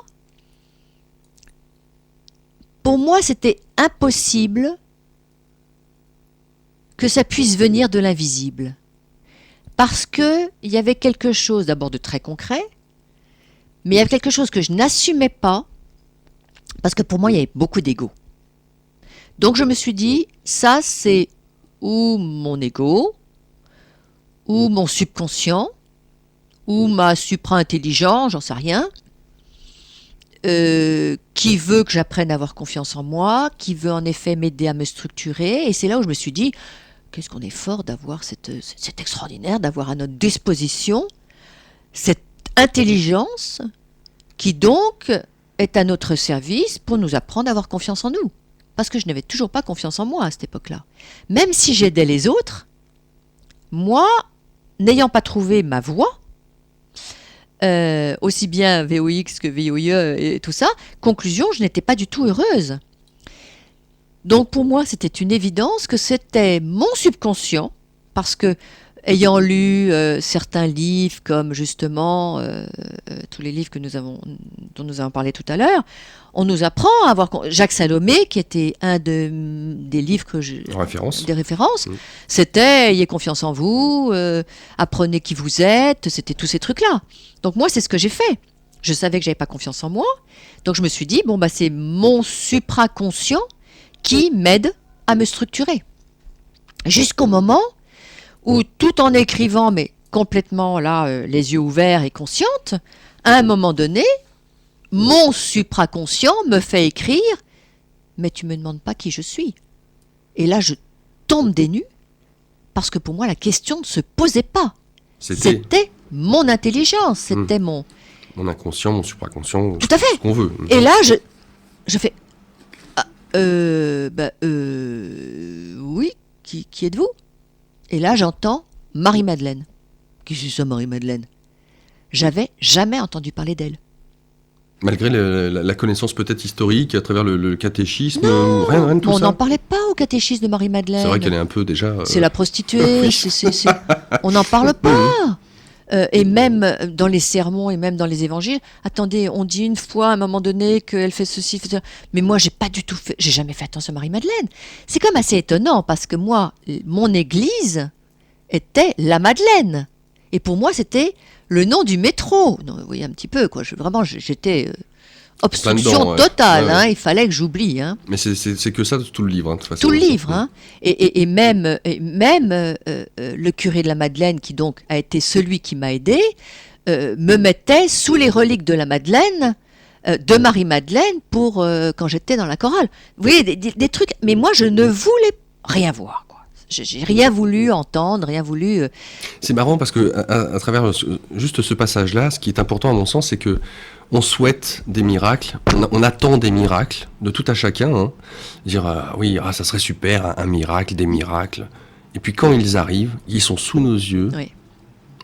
pour moi, c'était impossible que ça puisse venir de l'invisible. Parce qu'il y avait quelque chose d'abord de très concret, mais il y avait quelque chose que je n'assumais pas, parce que pour moi, il y avait beaucoup d'ego. Donc je me suis dit, ça c'est ou mon ego, ou mon subconscient, ou ma supra-intelligence, j'en sais rien, qui veut que j'apprenne à avoir confiance en moi, qui veut en effet m'aider à me structurer. Et c'est là où je me suis dit, qu'est-ce qu'on est fort d'avoir c'est extraordinaire d'avoir à notre disposition cette intelligence qui donc est à notre service pour nous apprendre à avoir confiance en nous. Parce que je n'avais toujours pas confiance en moi à cette époque-là. Même si j'aidais les autres, moi, n'ayant pas trouvé ma voie, aussi bien VOX que VOIE et tout ça, conclusion, je n'étais pas du tout heureuse. Donc pour moi, c'était une évidence que c'était mon subconscient, parce que ayant lu certains livres comme justement tous les livres dont nous avons parlé tout à l'heure, on nous apprend à avoir Jacques Salomé, qui était un des livres des références. C'était ayez confiance en vous, apprenez qui vous êtes, c'était tous ces trucs-là. Donc moi, c'est ce que j'ai fait. Je savais que j'avais pas confiance en moi, donc je me suis dit c'est mon supraconscient qui m'aide à me structurer. Jusqu'au moment où, tout en écrivant, mais complètement là, les yeux ouverts et consciente, à un moment donné, mon supraconscient me fait écrire « Mais tu me demandes pas qui je suis ». Et là, je tombe des nues, parce que pour moi, la question ne se posait pas. C'était mon intelligence, c'était mon inconscient, mon supraconscient, tout à fait. Ce qu'on veut. Et là, je fais oui, qui êtes-vous? Et là, j'entends Marie-Madeleine. Qui c'est ça, Marie-Madeleine? J'avais jamais entendu parler d'elle. Malgré la connaissance peut-être historique, à travers le catéchisme, Non, rien de tout on ça. n'en parlait pas au catéchisme de Marie-Madeleine. C'est vrai qu'elle est un peu déjà... C'est la prostituée, on n'en parle pas. Et même dans les sermons et même dans les évangiles, attendez, on dit une fois à un moment donné qu'elle fait ceci, fait ça. Mais moi, j'ai jamais fait attention à Marie-Madeleine. C'est quand même assez étonnant parce que moi, mon église était la Madeleine. Et pour moi, c'était le nom du métro. Non, vous voyez un petit peu, quoi. J'étais obstruction totale. Ouais. Il fallait que j'oublie. Mais c'est que ça, tout le livre. De toute façon, tout le livre. Et même le curé de la Madeleine, qui donc a été celui qui m'a aidé, me mettait sous les reliques de la Madeleine, de Marie-Madeleine, pour quand j'étais dans la chorale. Vous voyez, des trucs. Mais moi, je ne voulais rien voir. J'ai rien voulu entendre, rien voulu... C'est marrant parce que à travers juste ce passage-là, ce qui est important à mon sens, c'est que on souhaite des miracles, on attend des miracles de tout à chacun. Dire oui, ça serait super, un miracle, des miracles. Et puis quand ils arrivent, ils sont sous nos yeux, oui.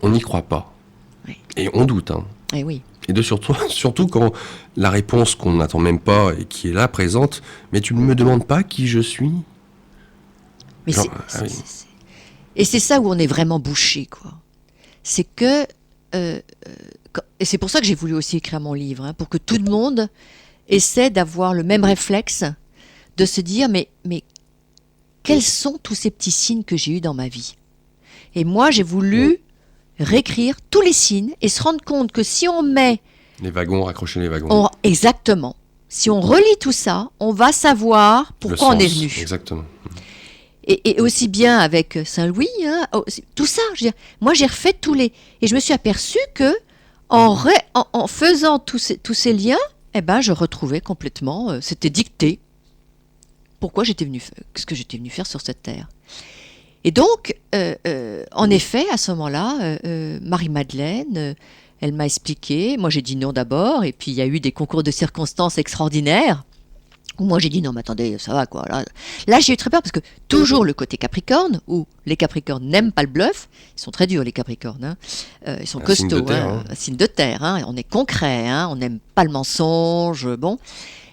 On n'y croit pas. Oui. Et on doute. Et oui. Et surtout quand la réponse qu'on n'attend même pas et qui est là, présente, mais tu ne me demandes pas qui je suis. Mais et c'est ça où on est vraiment bouché, quoi. C'est que... et c'est pour ça que j'ai voulu aussi écrire mon livre, pour que tout le monde essaie d'avoir le même réflexe, de se dire, mais quels sont tous ces petits signes que j'ai eus dans ma vie? Et moi, j'ai voulu réécrire tous les signes et se rendre compte que si on met... Les wagons, raccrocher les wagons. Exactement. Si on relie tout ça, on va savoir pourquoi on est venu. Exactement. Et aussi bien avec Saint-Louis, tout ça. Moi, j'ai refait tous les... Et je me suis aperçue que en faisant tous ces liens, je retrouvais complètement... c'était dicté. Pourquoi qu'est-ce que j'étais venue faire sur cette terre. Et donc, en effet, à ce moment-là, Marie-Madeleine, elle m'a expliqué. Moi, j'ai dit non d'abord. Et puis, il y a eu des concours de circonstances extraordinaires. Moi, j'ai dit non, mais attendez, ça va quoi. Là, j'ai eu très peur parce que toujours le côté Capricorne, où les Capricornes n'aiment pas le bluff. Ils sont très durs, les Capricornes. Ils sont costauds. Un signe de terre. On est concret. On n'aime pas le mensonge. Bon.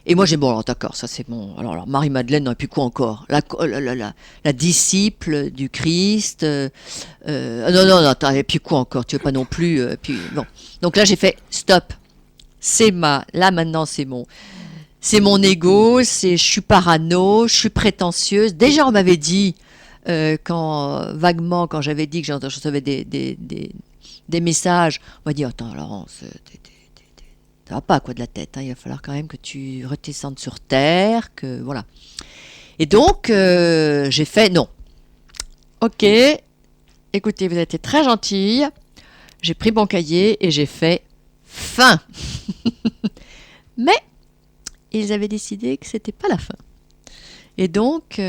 Et moi, j'ai dit, bon, alors d'accord, ça c'est bon. Alors Marie-Madeleine, et puis quoi encore? La disciple du Christ. Non, et puis quoi encore? Tu veux pas non plus. Puis, bon. Donc là, j'ai fait stop. Là maintenant, c'est mon ego, je suis parano, je suis prétentieuse. Déjà, on m'avait dit, vaguement, quand j'avais dit que je recevais des messages, on m'a dit, attends, Laurence, ça va pas quoi de la tête, il va falloir quand même que tu redescendes sur terre, que voilà. Et donc, j'ai fait non. Ok, écoutez, vous avez été très gentille, j'ai pris mon cahier et j'ai fait fin. Mais ils avaient décidé que c'était pas la fin. Et donc,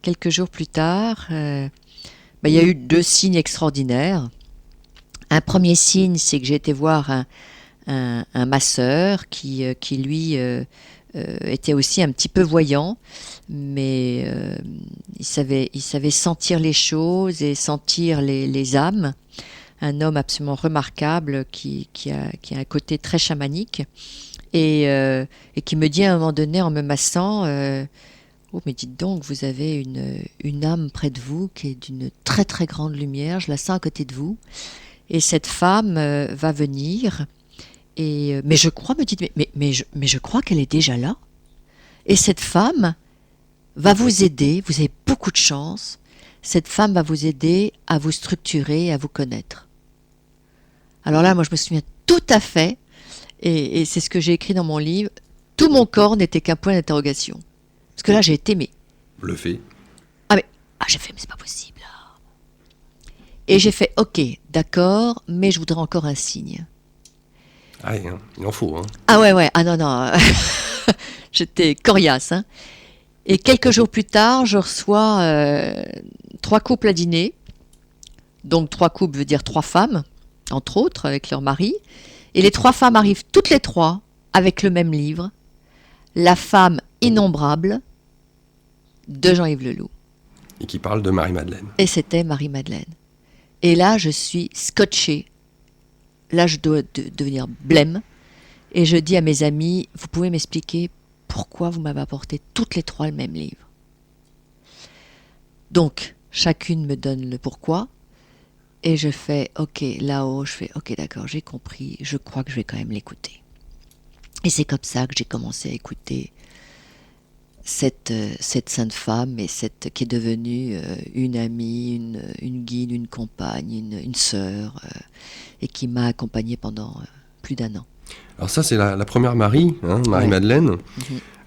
quelques jours plus tard, il y a eu 2 signes extraordinaires. Un premier signe, c'est que j'ai été voir un masseur qui lui, était aussi un petit peu voyant, mais il savait sentir les choses et sentir les âmes. Un homme absolument remarquable qui a un côté très chamanique et qui me dit à un moment donné en me massant oh mais dites donc, vous avez une âme près de vous qui est d'une très très grande lumière, je la sens à côté de vous et cette femme va venir mais je crois, me dit mais je crois qu'elle est déjà là et cette femme va vous aider, vous avez beaucoup de chance, cette femme va vous aider à vous structurer, à vous connaître. Alors là, moi, je me souviens tout à fait, et c'est ce que j'ai écrit dans mon livre, tout mon corps n'était qu'un point d'interrogation. Parce que là, j'ai été bluffé. J'ai fait, mais c'est pas possible. Et j'ai fait, ok, d'accord, mais je voudrais encore un signe. Ah, hein, il en faut, hein. Ah ouais, ah non, non, j'étais coriace, hein. Et quelques jours plus tard, je reçois 3 couples à dîner. Donc 3 couples veut dire 3 femmes, entre autres, avec leur mari. Et les 3 femmes arrivent toutes les 3 avec le même livre, La femme innombrable de Jean-Yves Leloup. Et qui parle de Marie-Madeleine. Et c'était Marie-Madeleine. Et là, je suis scotchée. Là, je dois devenir blême. Et je dis à mes amis, vous pouvez m'expliquer pourquoi vous m'avez apporté toutes les 3 le même livre. Donc, chacune me donne le pourquoi. Et je fais, ok, là-haut, je fais, ok, d'accord, j'ai compris, je crois que je vais quand même l'écouter. Et c'est comme ça que j'ai commencé à écouter cette sainte femme et qui est devenue une amie, une guide, une compagne, une sœur, et qui m'a accompagnée pendant plus d'1 an. Alors ça, c'est la première Marie, hein, Marie-Madeleine.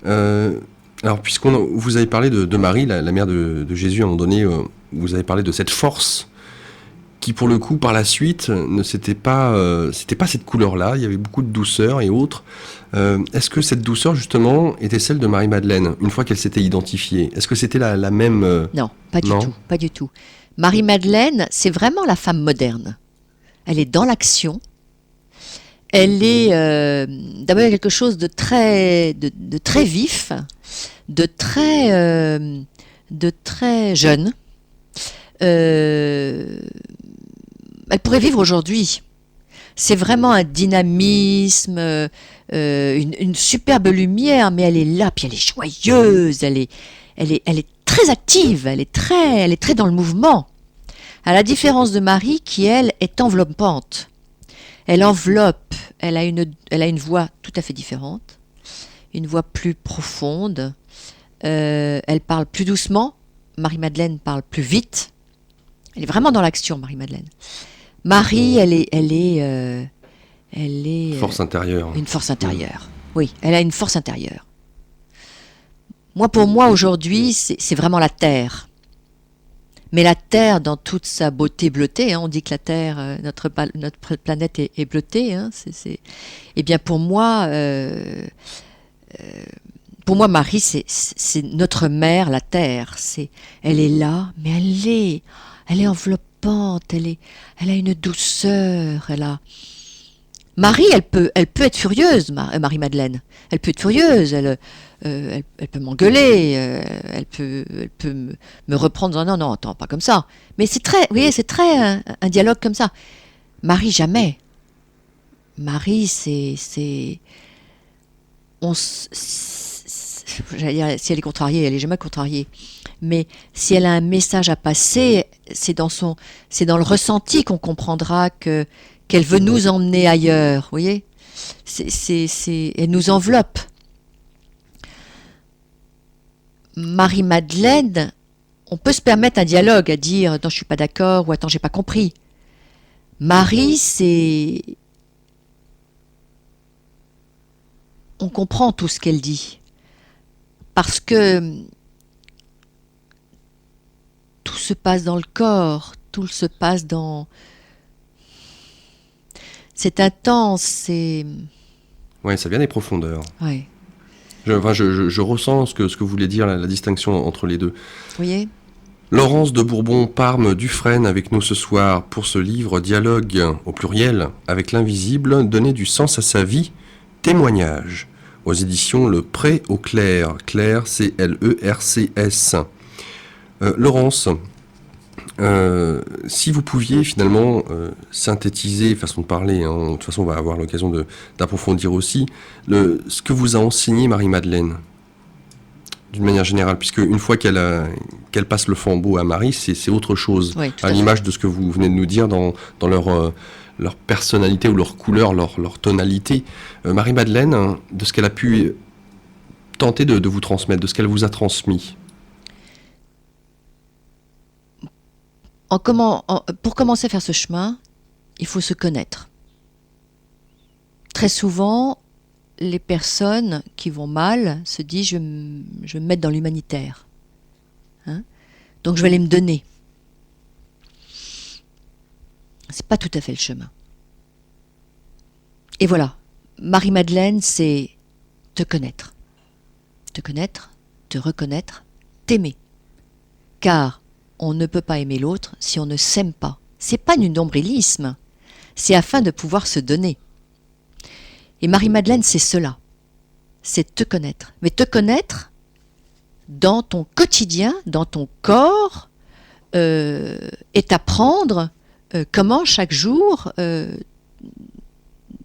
Mhm. Alors, vous avez parlé de Marie, la mère de Jésus, à un moment donné, vous avez parlé de cette force qui, pour le coup, par la suite, c'était pas cette couleur-là. Il y avait beaucoup de douceur et autres. Est-ce que cette douceur, justement, était celle de Marie-Madeleine, une fois qu'elle s'était identifiée? Est-ce que c'était la même... Non, pas du non tout, pas du tout. Marie-Madeleine, c'est vraiment la femme moderne. Elle est dans l'action. Elle est d'abord quelque chose de très vif, de très jeune. Elle pourrait vivre aujourd'hui. C'est vraiment un dynamisme, une superbe lumière, mais elle est là, puis elle est joyeuse, elle est très active, elle est très dans le mouvement. À la différence de Marie, qui elle est enveloppante. Elle enveloppe, elle a une voix tout à fait différente, une voix plus profonde. Elle parle plus doucement. Marie-Madeleine parle plus vite. Elle est vraiment dans l'action, Marie-Madeleine. Marie, elle est force intérieure. Une force intérieure. Oui, elle a une force intérieure. Pour moi, aujourd'hui, c'est vraiment la Terre. Mais la Terre, dans toute sa beauté bleutée, hein, on dit que la Terre, notre planète est bleutée. Hein, Eh bien, pour moi, Marie, c'est notre mère, la Terre. Elle est là, mais elle est enveloppante. Elle a une douceur. Marie, elle peut être furieuse, Marie-Madeleine. Elle peut être furieuse. Elle peut m'engueuler, elle peut me reprendre en disant non, attends, pas comme ça. Mais c'est très un dialogue comme ça. Marie, jamais. Marie, j'allais dire, si elle est contrariée, elle est jamais contrariée. Mais si elle a un message à passer, c'est dans le ressenti qu'on comprendra qu'elle veut nous emmener ailleurs. Vous voyez, elle nous enveloppe. Marie-Madeleine, on peut se permettre un dialogue, à dire « non, je suis pas d'accord » ou « attends, j'ai pas compris ». Marie, on comprend tout ce qu'elle dit. Parce que tout se passe dans le corps, tout se passe dans... C'est intense, c'est... Ouais, ça vient des profondeurs. Ouais. Je ressens ce que vous voulez dire, la distinction entre les deux. Vous voyez ? Laurence de Bourbon-Parme Dufresne avec nous ce soir pour ce livre Dialogue au pluriel avec l'invisible, donner du sens à sa vie, témoignage, aux éditions Le Pré au Clair, Clair C-L-E-R-C-S. Laurence, si vous pouviez finalement synthétiser, façon de parler, hein, de toute façon on va avoir l'occasion d'approfondir aussi, ce que vous a enseigné Marie-Madeleine, d'une manière générale, puisque une fois qu'elle passe le flambeau à Marie, c'est autre chose, oui, à l'image de ce que vous venez de nous dire dans leur personnalité ou leur couleur, leur tonalité. Marie-Madeleine, de ce qu'elle a pu tenter de vous transmettre, de ce qu'elle vous a transmis. Pour commencer à faire ce chemin, il faut se connaître. Très souvent, les personnes qui vont mal se disent je vais me mettre dans l'humanitaire. hein. Donc je vais aller me donner. C'est pas tout à fait le chemin. Et voilà, Marie-Madeleine, c'est te connaître. Te connaître, te reconnaître, t'aimer. Car on ne peut pas aimer l'autre si on ne s'aime pas. C'est pas du nombrilisme, c'est afin de pouvoir se donner. Et Marie-Madeleine, c'est cela. C'est te connaître. Mais te connaître dans ton quotidien, dans ton corps, et t'apprendre comment chaque jour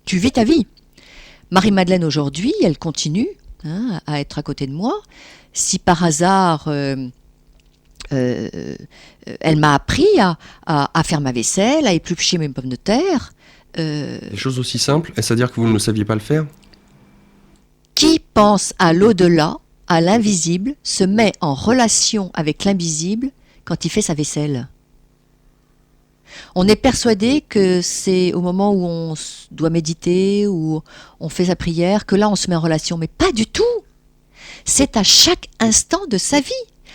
tu vis ta vie. Marie-Madeleine aujourd'hui, elle continue à être à côté de moi. Si par hasard elle m'a appris à faire ma vaisselle, à éplucher mes pommes de terre. Des choses aussi simples, est-ce à dire que vous ne saviez pas le faire? Qui pense à l'au-delà, à l'invisible, se met en relation avec l'invisible quand il fait sa vaisselle. On est persuadé que c'est au moment où on doit méditer, où on fait sa prière, que là on se met en relation, mais pas du tout. C'est à chaque instant de sa vie.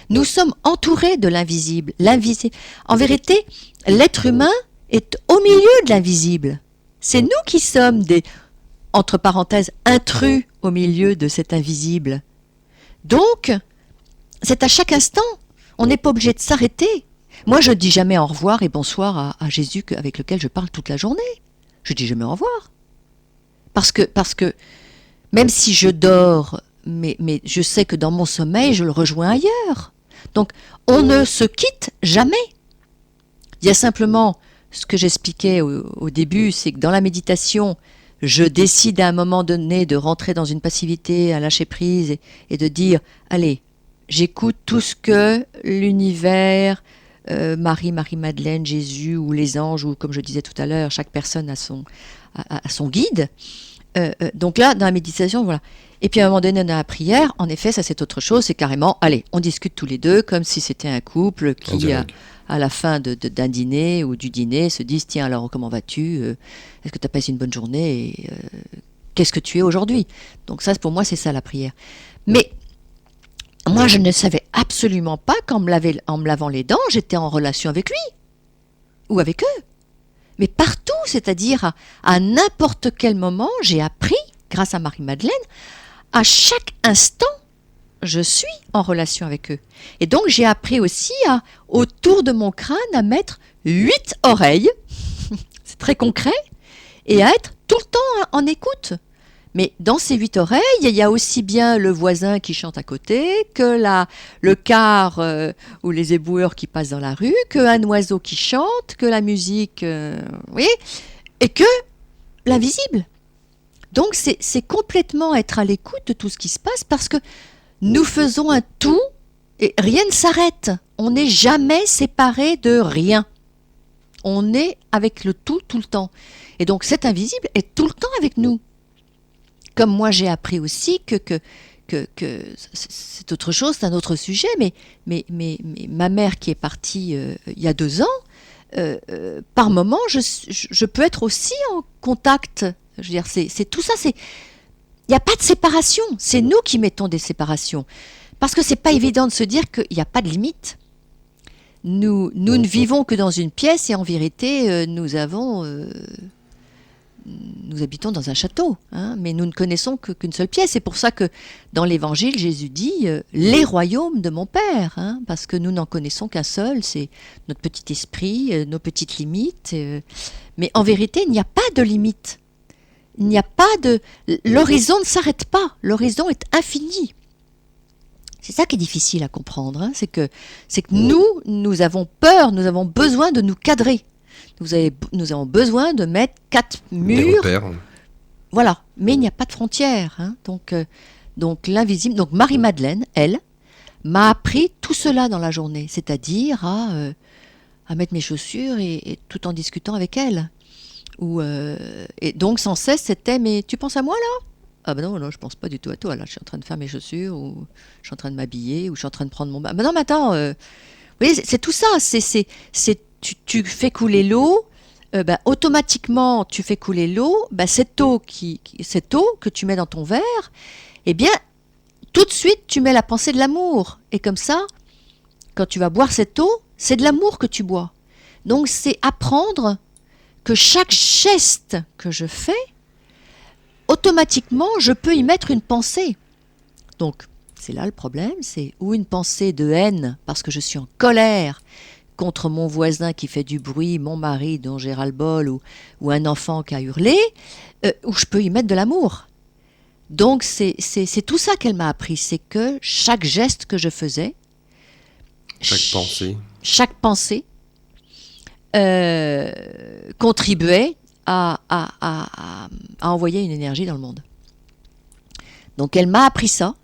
Nous sommes entourés de l'invisible. L'invisible. En vérité, l'être humain est au milieu de l'invisible. C'est nous qui sommes des, entre parenthèses, intrus au milieu de cet invisible. Donc, c'est à chaque instant. On n'est pas obligé de s'arrêter. Moi, je ne dis jamais au revoir et bonsoir à Jésus avec lequel je parle toute la journée. Je dis jamais au revoir. Parce que même si je dors, mais je sais que dans mon sommeil, je le rejoins ailleurs. Donc, on ne se quitte jamais. Il y a simplement, ce que j'expliquais au début, c'est que dans la méditation, je décide à un moment donné de rentrer dans une passivité, à lâcher prise et de dire, allez, j'écoute tout ce que l'univers, Marie, Marie-Madeleine, Jésus ou les anges, ou comme je disais tout à l'heure, chaque personne a son guide. Donc là, dans la méditation, voilà. Et puis à un moment donné, dans la prière, en effet, ça c'est autre chose, c'est carrément, allez, on discute tous les deux, comme si c'était un couple qui, à la fin d'un dîner ou du dîner, se disent, tiens, alors comment vas-tu? Est-ce que tu as passé une bonne journée? Et, qu'est-ce que tu es aujourd'hui? Donc ça, pour moi, c'est ça la prière. Mais moi, je ne savais absolument pas qu'en me lavant les dents, j'étais en relation avec lui ou avec eux. Mais partout, c'est-à-dire à n'importe quel moment, j'ai appris, grâce à Marie-Madeleine, à chaque instant, je suis en relation avec eux. Et donc, j'ai appris aussi autour de mon crâne à mettre 8 oreilles, c'est très concret, et à être tout le temps en écoute. Mais dans ces 8 oreilles, il y a aussi bien le voisin qui chante à côté, que le car ou les éboueurs qui passent dans la rue, qu'un oiseau qui chante, que la musique, vous voyez, et que l'invisible. Donc c'est complètement être à l'écoute de tout ce qui se passe parce que nous faisons un tout et rien ne s'arrête. On n'est jamais séparé de rien. On est avec le tout le temps. Et donc cet invisible est tout le temps avec nous. Comme moi j'ai appris aussi que c'est autre chose, c'est un autre sujet, mais ma mère qui est partie il y a 2 ans, par moment je peux être aussi en contact. Je veux dire, c'est tout ça, il n'y a pas de séparation, c'est nous qui mettons des séparations. Parce que c'est pas évident de se dire qu'il n'y a pas de limite. Nous ne vivons que dans une pièce et en vérité nous habitons dans un château, mais nous ne connaissons qu'une seule pièce. C'est pour ça que dans l'Évangile, Jésus dit les royaumes de mon Père, parce que nous n'en connaissons qu'un seul, c'est notre petit esprit, nos petites limites. Mais en vérité, il n'y a pas de limite. Il n'y a pas de... L'horizon ne s'arrête pas, l'horizon est infini. C'est ça qui est difficile à comprendre, c'est que nous avons peur, nous avons besoin de nous cadrer. Nous avons besoin de mettre 4 murs. Voilà, mais il n'y a pas de frontières. Donc l'invisible. Donc Marie-Madeleine, elle, m'a appris tout cela dans la journée, c'est-à-dire à mettre mes chaussures et tout en discutant avec elle. Et donc sans cesse c'était, mais tu penses à moi là? Ah ben non, je pense pas du tout à toi là. Je suis en train de faire mes chaussures ou je suis en train de m'habiller ou je suis en train de prendre mon bain. Ben non, mais attends. Vous voyez, c'est tout ça. Tu fais couler l'eau, automatiquement tu fais couler l'eau, cette eau que tu mets dans ton verre, eh bien tout de suite tu mets la pensée de l'amour. Et comme ça, quand tu vas boire cette eau, c'est de l'amour que tu bois. Donc c'est apprendre que chaque geste que je fais, automatiquement, je peux y mettre une pensée. Donc, c'est là le problème, c'est ou une pensée de haine, parce que je suis en colère contre mon voisin qui fait du bruit, mon mari dont j'ai ras-le-bol, ou un enfant qui a hurlé, ou je peux y mettre de l'amour. Donc, c'est tout ça qu'elle m'a appris, c'est que chaque geste que je faisais, chaque pensée contribuait à envoyer une énergie dans le monde. Donc elle m'a appris ça.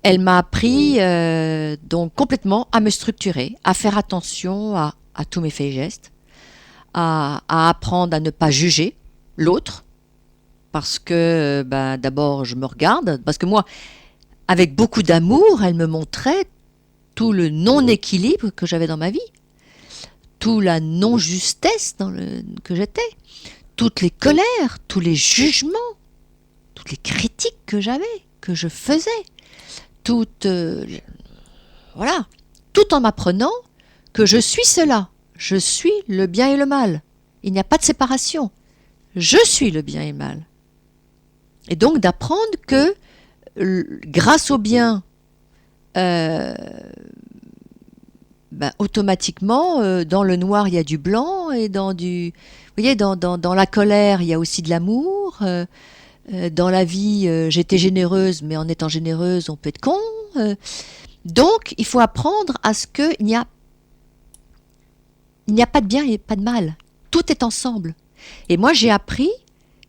Elle m'a appris donc complètement à me structurer, à faire attention à tous mes faits et gestes, à apprendre à ne pas juger l'autre, parce que d'abord je me regarde, parce que moi, avec beaucoup d'amour, elle me montrait tout le non-équilibre que j'avais dans ma vie, toute la non-justesse que j'étais, toutes les colères, tous les jugements, toutes les critiques que j'avais, que je faisais, voilà, tout en m'apprenant que je suis cela, je suis le bien et le mal. Il n'y a pas de séparation. Je suis le bien et le mal. Et donc d'apprendre que grâce au bien, automatiquement, dans le noir, il y a du blanc, et vous voyez, dans la colère, il y a aussi de l'amour. Dans la vie, j'étais généreuse, mais en étant généreuse, on peut être con. Donc, il faut apprendre à ce qu'il n'y a pas de bien et pas de mal. Tout est ensemble. Et moi, j'ai appris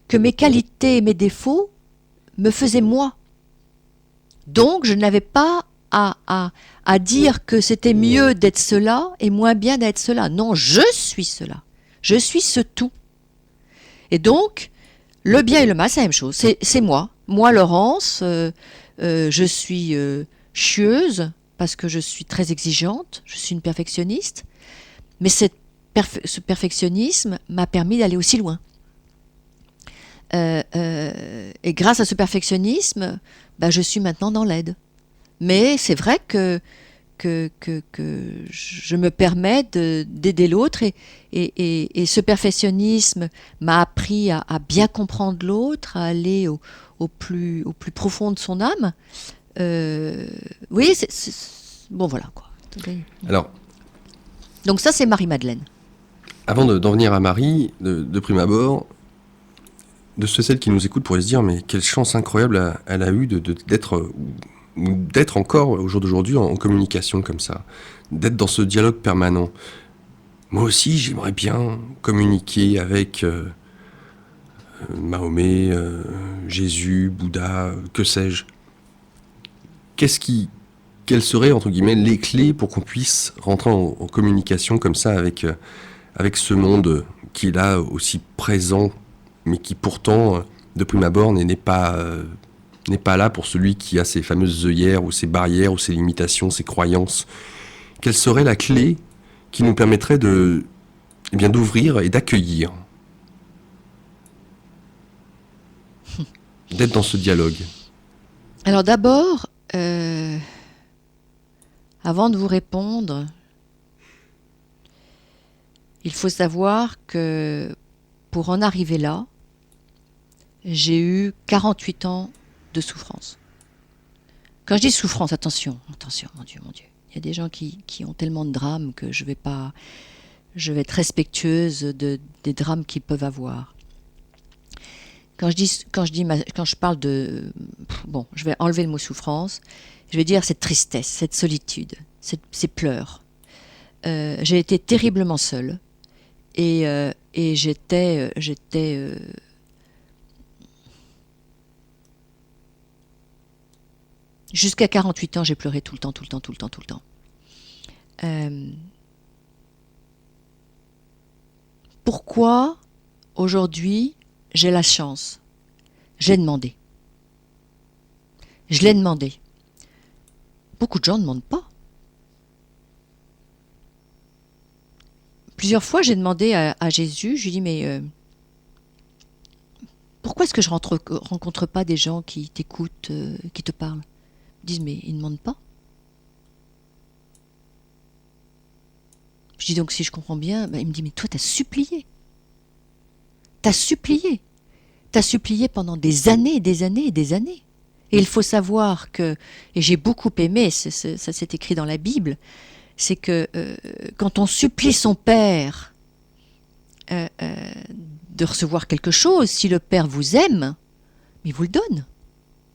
que mes qualités et mes défauts me faisaient moi. Donc, je n'avais pas à dire que c'était mieux d'être cela et moins bien d'être cela. Non, je suis cela. Je suis ce tout. Et donc, le bien et le mal, c'est la même chose. C'est moi. Moi, Laurence, je suis chieuse parce que je suis très exigeante. Je suis une perfectionniste. Mais ce perfectionnisme m'a permis d'aller aussi loin. Et grâce à ce perfectionnisme, je suis maintenant dans l'aide. Mais c'est vrai que je me permets d'aider l'autre et ce perfectionnisme m'a appris à bien comprendre l'autre, à aller au plus profond de son âme. Oui, bon voilà quoi. Alors, donc ça c'est Marie-Madeleine. Avant d'en venir à Marie, de prime abord, de celles qui nous écoutent pourraient se dire mais quelle chance incroyable elle a eu d'être encore au jour d'aujourd'hui en communication comme ça, d'être dans ce dialogue permanent. Moi aussi, j'aimerais bien communiquer avec Mahomet, Jésus, Bouddha, que sais-je. Quelles seraient, entre guillemets, les clés pour qu'on puisse rentrer en communication comme ça avec ce monde qui est là aussi présent, mais qui pourtant, de prime abord, n'est pas là pour celui qui a ces fameuses œillères ou ces barrières ou ces limitations, ces croyances. Quelle serait la clé qui nous permettrait d'ouvrir et d'accueillir, d'être dans ce dialogue? Alors d'abord, avant de vous répondre, il faut savoir que pour en arriver là, j'ai eu 48 ans de souffrance. Quand je dis souffrance, attention, mon Dieu. Il y a des gens qui ont tellement de drames que je vais être respectueuse des drames qu'ils peuvent avoir. Quand je parle de, je vais enlever le mot souffrance, je vais dire cette tristesse, cette solitude, ces pleurs. J'ai été terriblement seule et j'étais jusqu'à 48 ans, j'ai pleuré tout le temps. Pourquoi aujourd'hui j'ai la chance? J'ai demandé. Je l'ai demandé. Beaucoup de gens ne demandent pas. Plusieurs fois, j'ai demandé à Jésus, je lui ai dit, mais pourquoi est-ce que je rencontre pas des gens qui t'écoutent, qui te parlent? Ils disent, mais ils ne demandent pas. Je dis donc, si je comprends bien, il me dit, mais toi, t'as supplié. T'as supplié. T'as supplié pendant des années et des années et des années. Et il faut savoir que, et j'ai beaucoup aimé, ça c'est écrit dans la Bible, c'est que quand on supplie son Père de recevoir quelque chose, si le Père vous aime, il vous le donne.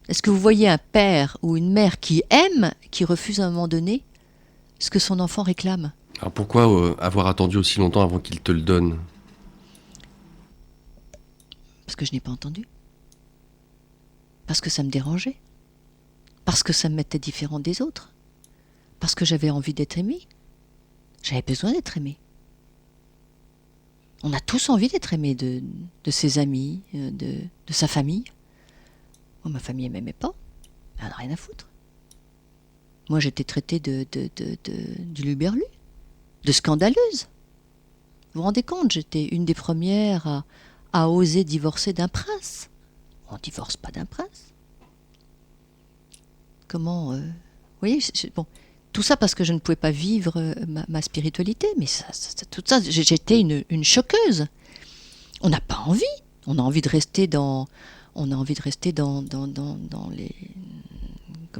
Est-ce que vous voyez un père ou une mère qui aime, qui refuse à un moment donné ce que son enfant réclame? Alors pourquoi avoir attendu aussi longtemps avant qu'il te le donne? Parce que je n'ai pas entendu. Parce que ça me dérangeait. Parce que ça me mettait différent des autres. Parce que j'avais envie d'être aimé. J'avais besoin d'être aimé. On a tous envie d'être aimé de ses amis, de sa famille. Moi, ma famille ne m'aimait pas. Elle n'a rien à foutre. Moi, j'étais traitée du luberlu, de scandaleuse. Vous vous rendez compte, j'étais une des premières à oser divorcer d'un prince. On ne divorce pas d'un prince. Comment... vous voyez, bon, tout ça parce que je ne pouvais pas vivre ma spiritualité, mais tout ça, j'étais une choqueuse. On n'a pas envie. On a envie de rester dans les...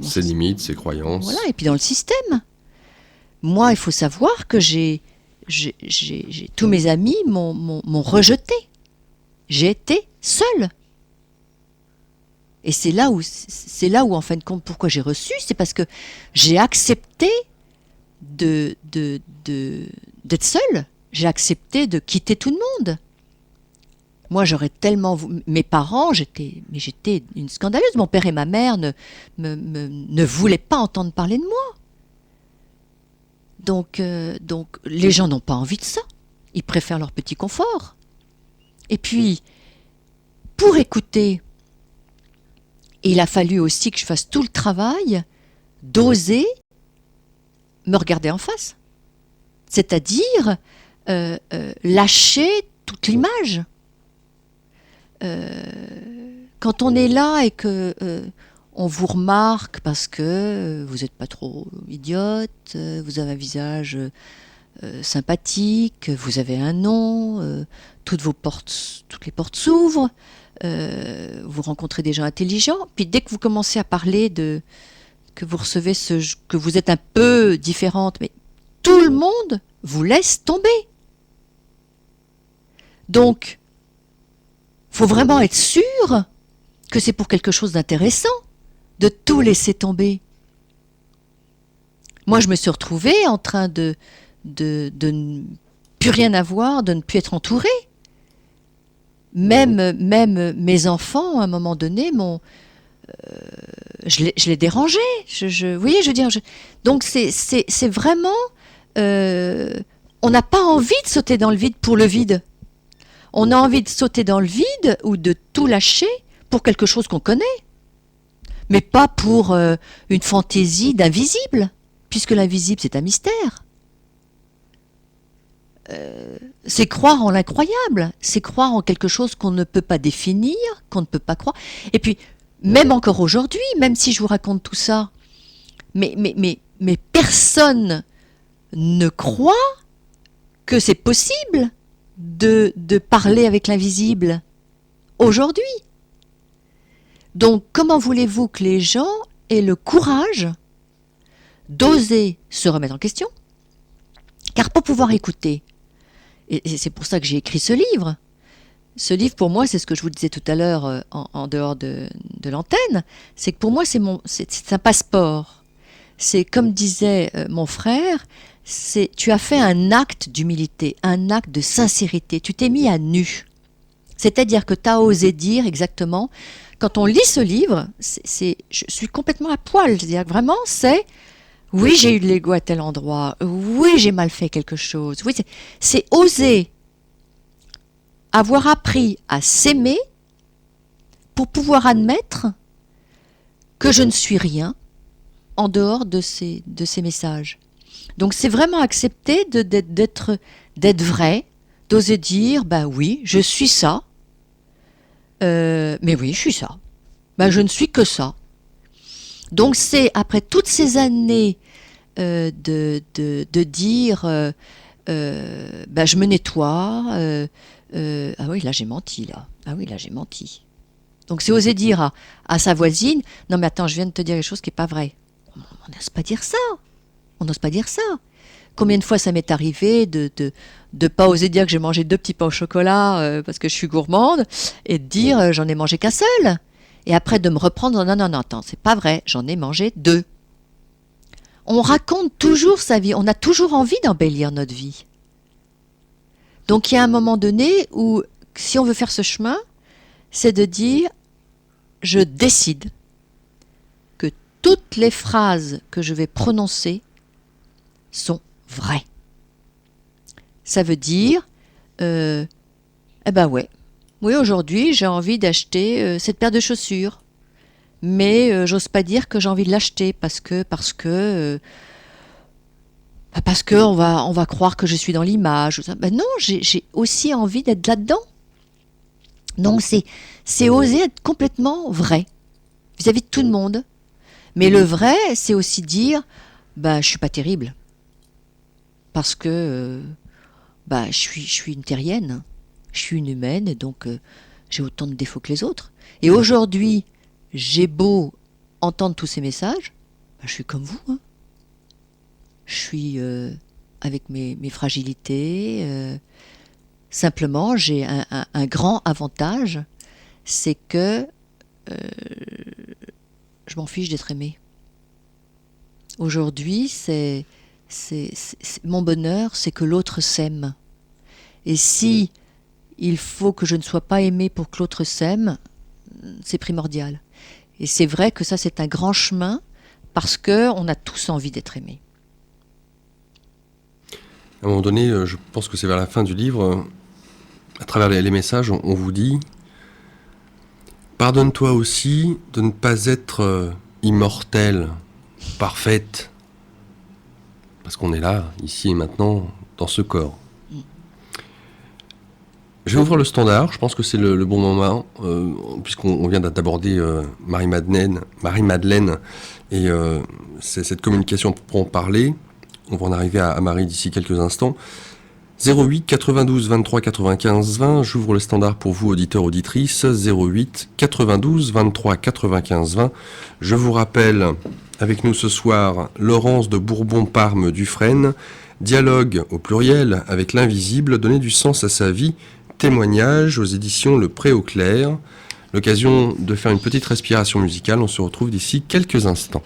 Ses limites, ses croyances. Voilà, et puis dans le système. Moi, il faut savoir que tous mes amis m'ont rejetée. J'ai été seule. Et c'est là où, en fin de compte, pourquoi j'ai reçu, c'est parce que j'ai accepté d'être seule. J'ai accepté de quitter tout le monde. Moi, j'aurais tellement... Mes parents, j'étais une scandaleuse. Mon père et ma mère ne voulaient pas entendre parler de moi. Donc les gens n'ont pas envie de ça. Ils préfèrent leur petit confort. Et puis, pour écouter, il a fallu aussi que je fasse tout le travail d'oser me regarder en face. C'est-à-dire lâcher toute l'image. Quand on est là et que on vous remarque parce que vous n'êtes pas trop idiote, vous avez un visage sympathique, vous avez un nom, toutes les portes s'ouvrent, vous rencontrez des gens intelligents, puis dès que vous commencez à parler que vous recevez que vous êtes un peu différente, mais tout le monde vous laisse tomber. Donc, faut vraiment être sûr que c'est pour quelque chose d'intéressant de tout laisser tomber. Moi, je me suis retrouvée en train de ne plus rien avoir, de ne plus être entourée. Même mes enfants, à un moment donné, je les dérangeais. Vous voyez, je veux dire, donc c'est vraiment... on n'a pas envie de sauter dans le vide pour le vide. On a envie de sauter dans le vide ou de tout lâcher pour quelque chose qu'on connaît. Mais pas pour une fantaisie d'invisible, puisque l'invisible, c'est un mystère. C'est croire en l'incroyable, c'est croire en quelque chose qu'on ne peut pas définir, qu'on ne peut pas croire. Et puis, même encore aujourd'hui, même si je vous raconte tout ça, mais personne ne croit que c'est possible de parler avec l'invisible aujourd'hui. Donc, comment voulez-vous que les gens aient le courage d'oser se remettre en question? Car pour pouvoir écouter, et c'est pour ça que j'ai écrit ce livre, pour moi, c'est ce que je vous disais tout à l'heure en dehors de l'antenne, c'est que pour moi, c'est un passeport. C'est comme disait mon frère, tu as fait un acte d'humilité, un acte de sincérité, tu t'es mis à nu. C'est-à-dire que tu as osé dire exactement, quand on lit ce livre, je suis complètement à poil, c'est-à-dire que vraiment, oui, j'ai eu de l'ego à tel endroit, oui, j'ai mal fait quelque chose, oui, c'est oser avoir appris à s'aimer pour pouvoir admettre que je ne suis rien en dehors de ces messages. Donc c'est vraiment accepter d'être vrai, d'oser dire, ben oui, je suis ça, mais oui, je suis ça. Ben je ne suis que ça. Donc c'est après toutes ces années de dire je me nettoie. Ah oui, là j'ai menti, là. Ah oui, là j'ai menti. Donc c'est oser dire à sa voisine, non mais attends, je viens de te dire quelque chose qui n'est pas vrai. On n'ose pas dire ça. On n'ose pas dire ça. Combien de fois ça m'est arrivé de pas oser dire que j'ai mangé 2 petits pains au chocolat parce que je suis gourmande et de dire j'en ai mangé qu'un seul. Et après de me reprendre, non, attends, c'est pas vrai, j'en ai mangé 2. On raconte toujours sa vie, on a toujours envie d'embellir notre vie. Donc il y a un moment donné où, si on veut faire ce chemin, c'est de dire, je décide que toutes les phrases que je vais prononcer sont vraies. Ça veut dire, ouais, oui, aujourd'hui j'ai envie d'acheter cette paire de chaussures, mais j'ose pas dire que j'ai envie de l'acheter parce que on va croire que je suis dans l'image. Non, j'ai aussi envie d'être là-dedans. Donc c'est oser être complètement vrai vis-à-vis de tout le monde. Mais le vrai, c'est aussi dire, je suis pas terrible parce que je suis une terrienne, je suis une humaine et donc j'ai autant de défauts que les autres. Et aujourd'hui, j'ai beau entendre tous ces messages, je suis comme vous. Hein. Je suis avec mes fragilités. Simplement, j'ai un grand avantage, c'est que je m'en fiche d'être aimée. Aujourd'hui, mon bonheur, c'est que l'autre s'aime. Et si il faut que je ne sois pas aimée pour que l'autre s'aime, c'est primordial. Et c'est vrai que ça, c'est un grand chemin parce qu'on a tous envie d'être aimés. À un moment donné, je pense que c'est vers la fin du livre, à travers les messages, on vous dit « Pardonne-toi aussi de ne pas être immortelle, parfaite, parce qu'on est là, ici et maintenant, dans ce corps. » Je vais ouvrir le standard, je pense que c'est le bon moment, puisqu'on vient d'aborder Marie-Madeleine, et c'est cette communication pour en parler. On va en arriver à Marie d'ici quelques instants. 08 92 23 95 20, j'ouvre le standard pour vous, auditeurs, auditrices. 08 92 23 95 20. Je vous rappelle, avec nous ce soir, Laurence de Bourbon-Parme-Dufresne. Dialogue au pluriel avec l'invisible, donner du sens à sa vie. Témoignage aux éditions Le Pré au Clair. L'occasion de faire une petite respiration musicale. On se retrouve d'ici quelques instants.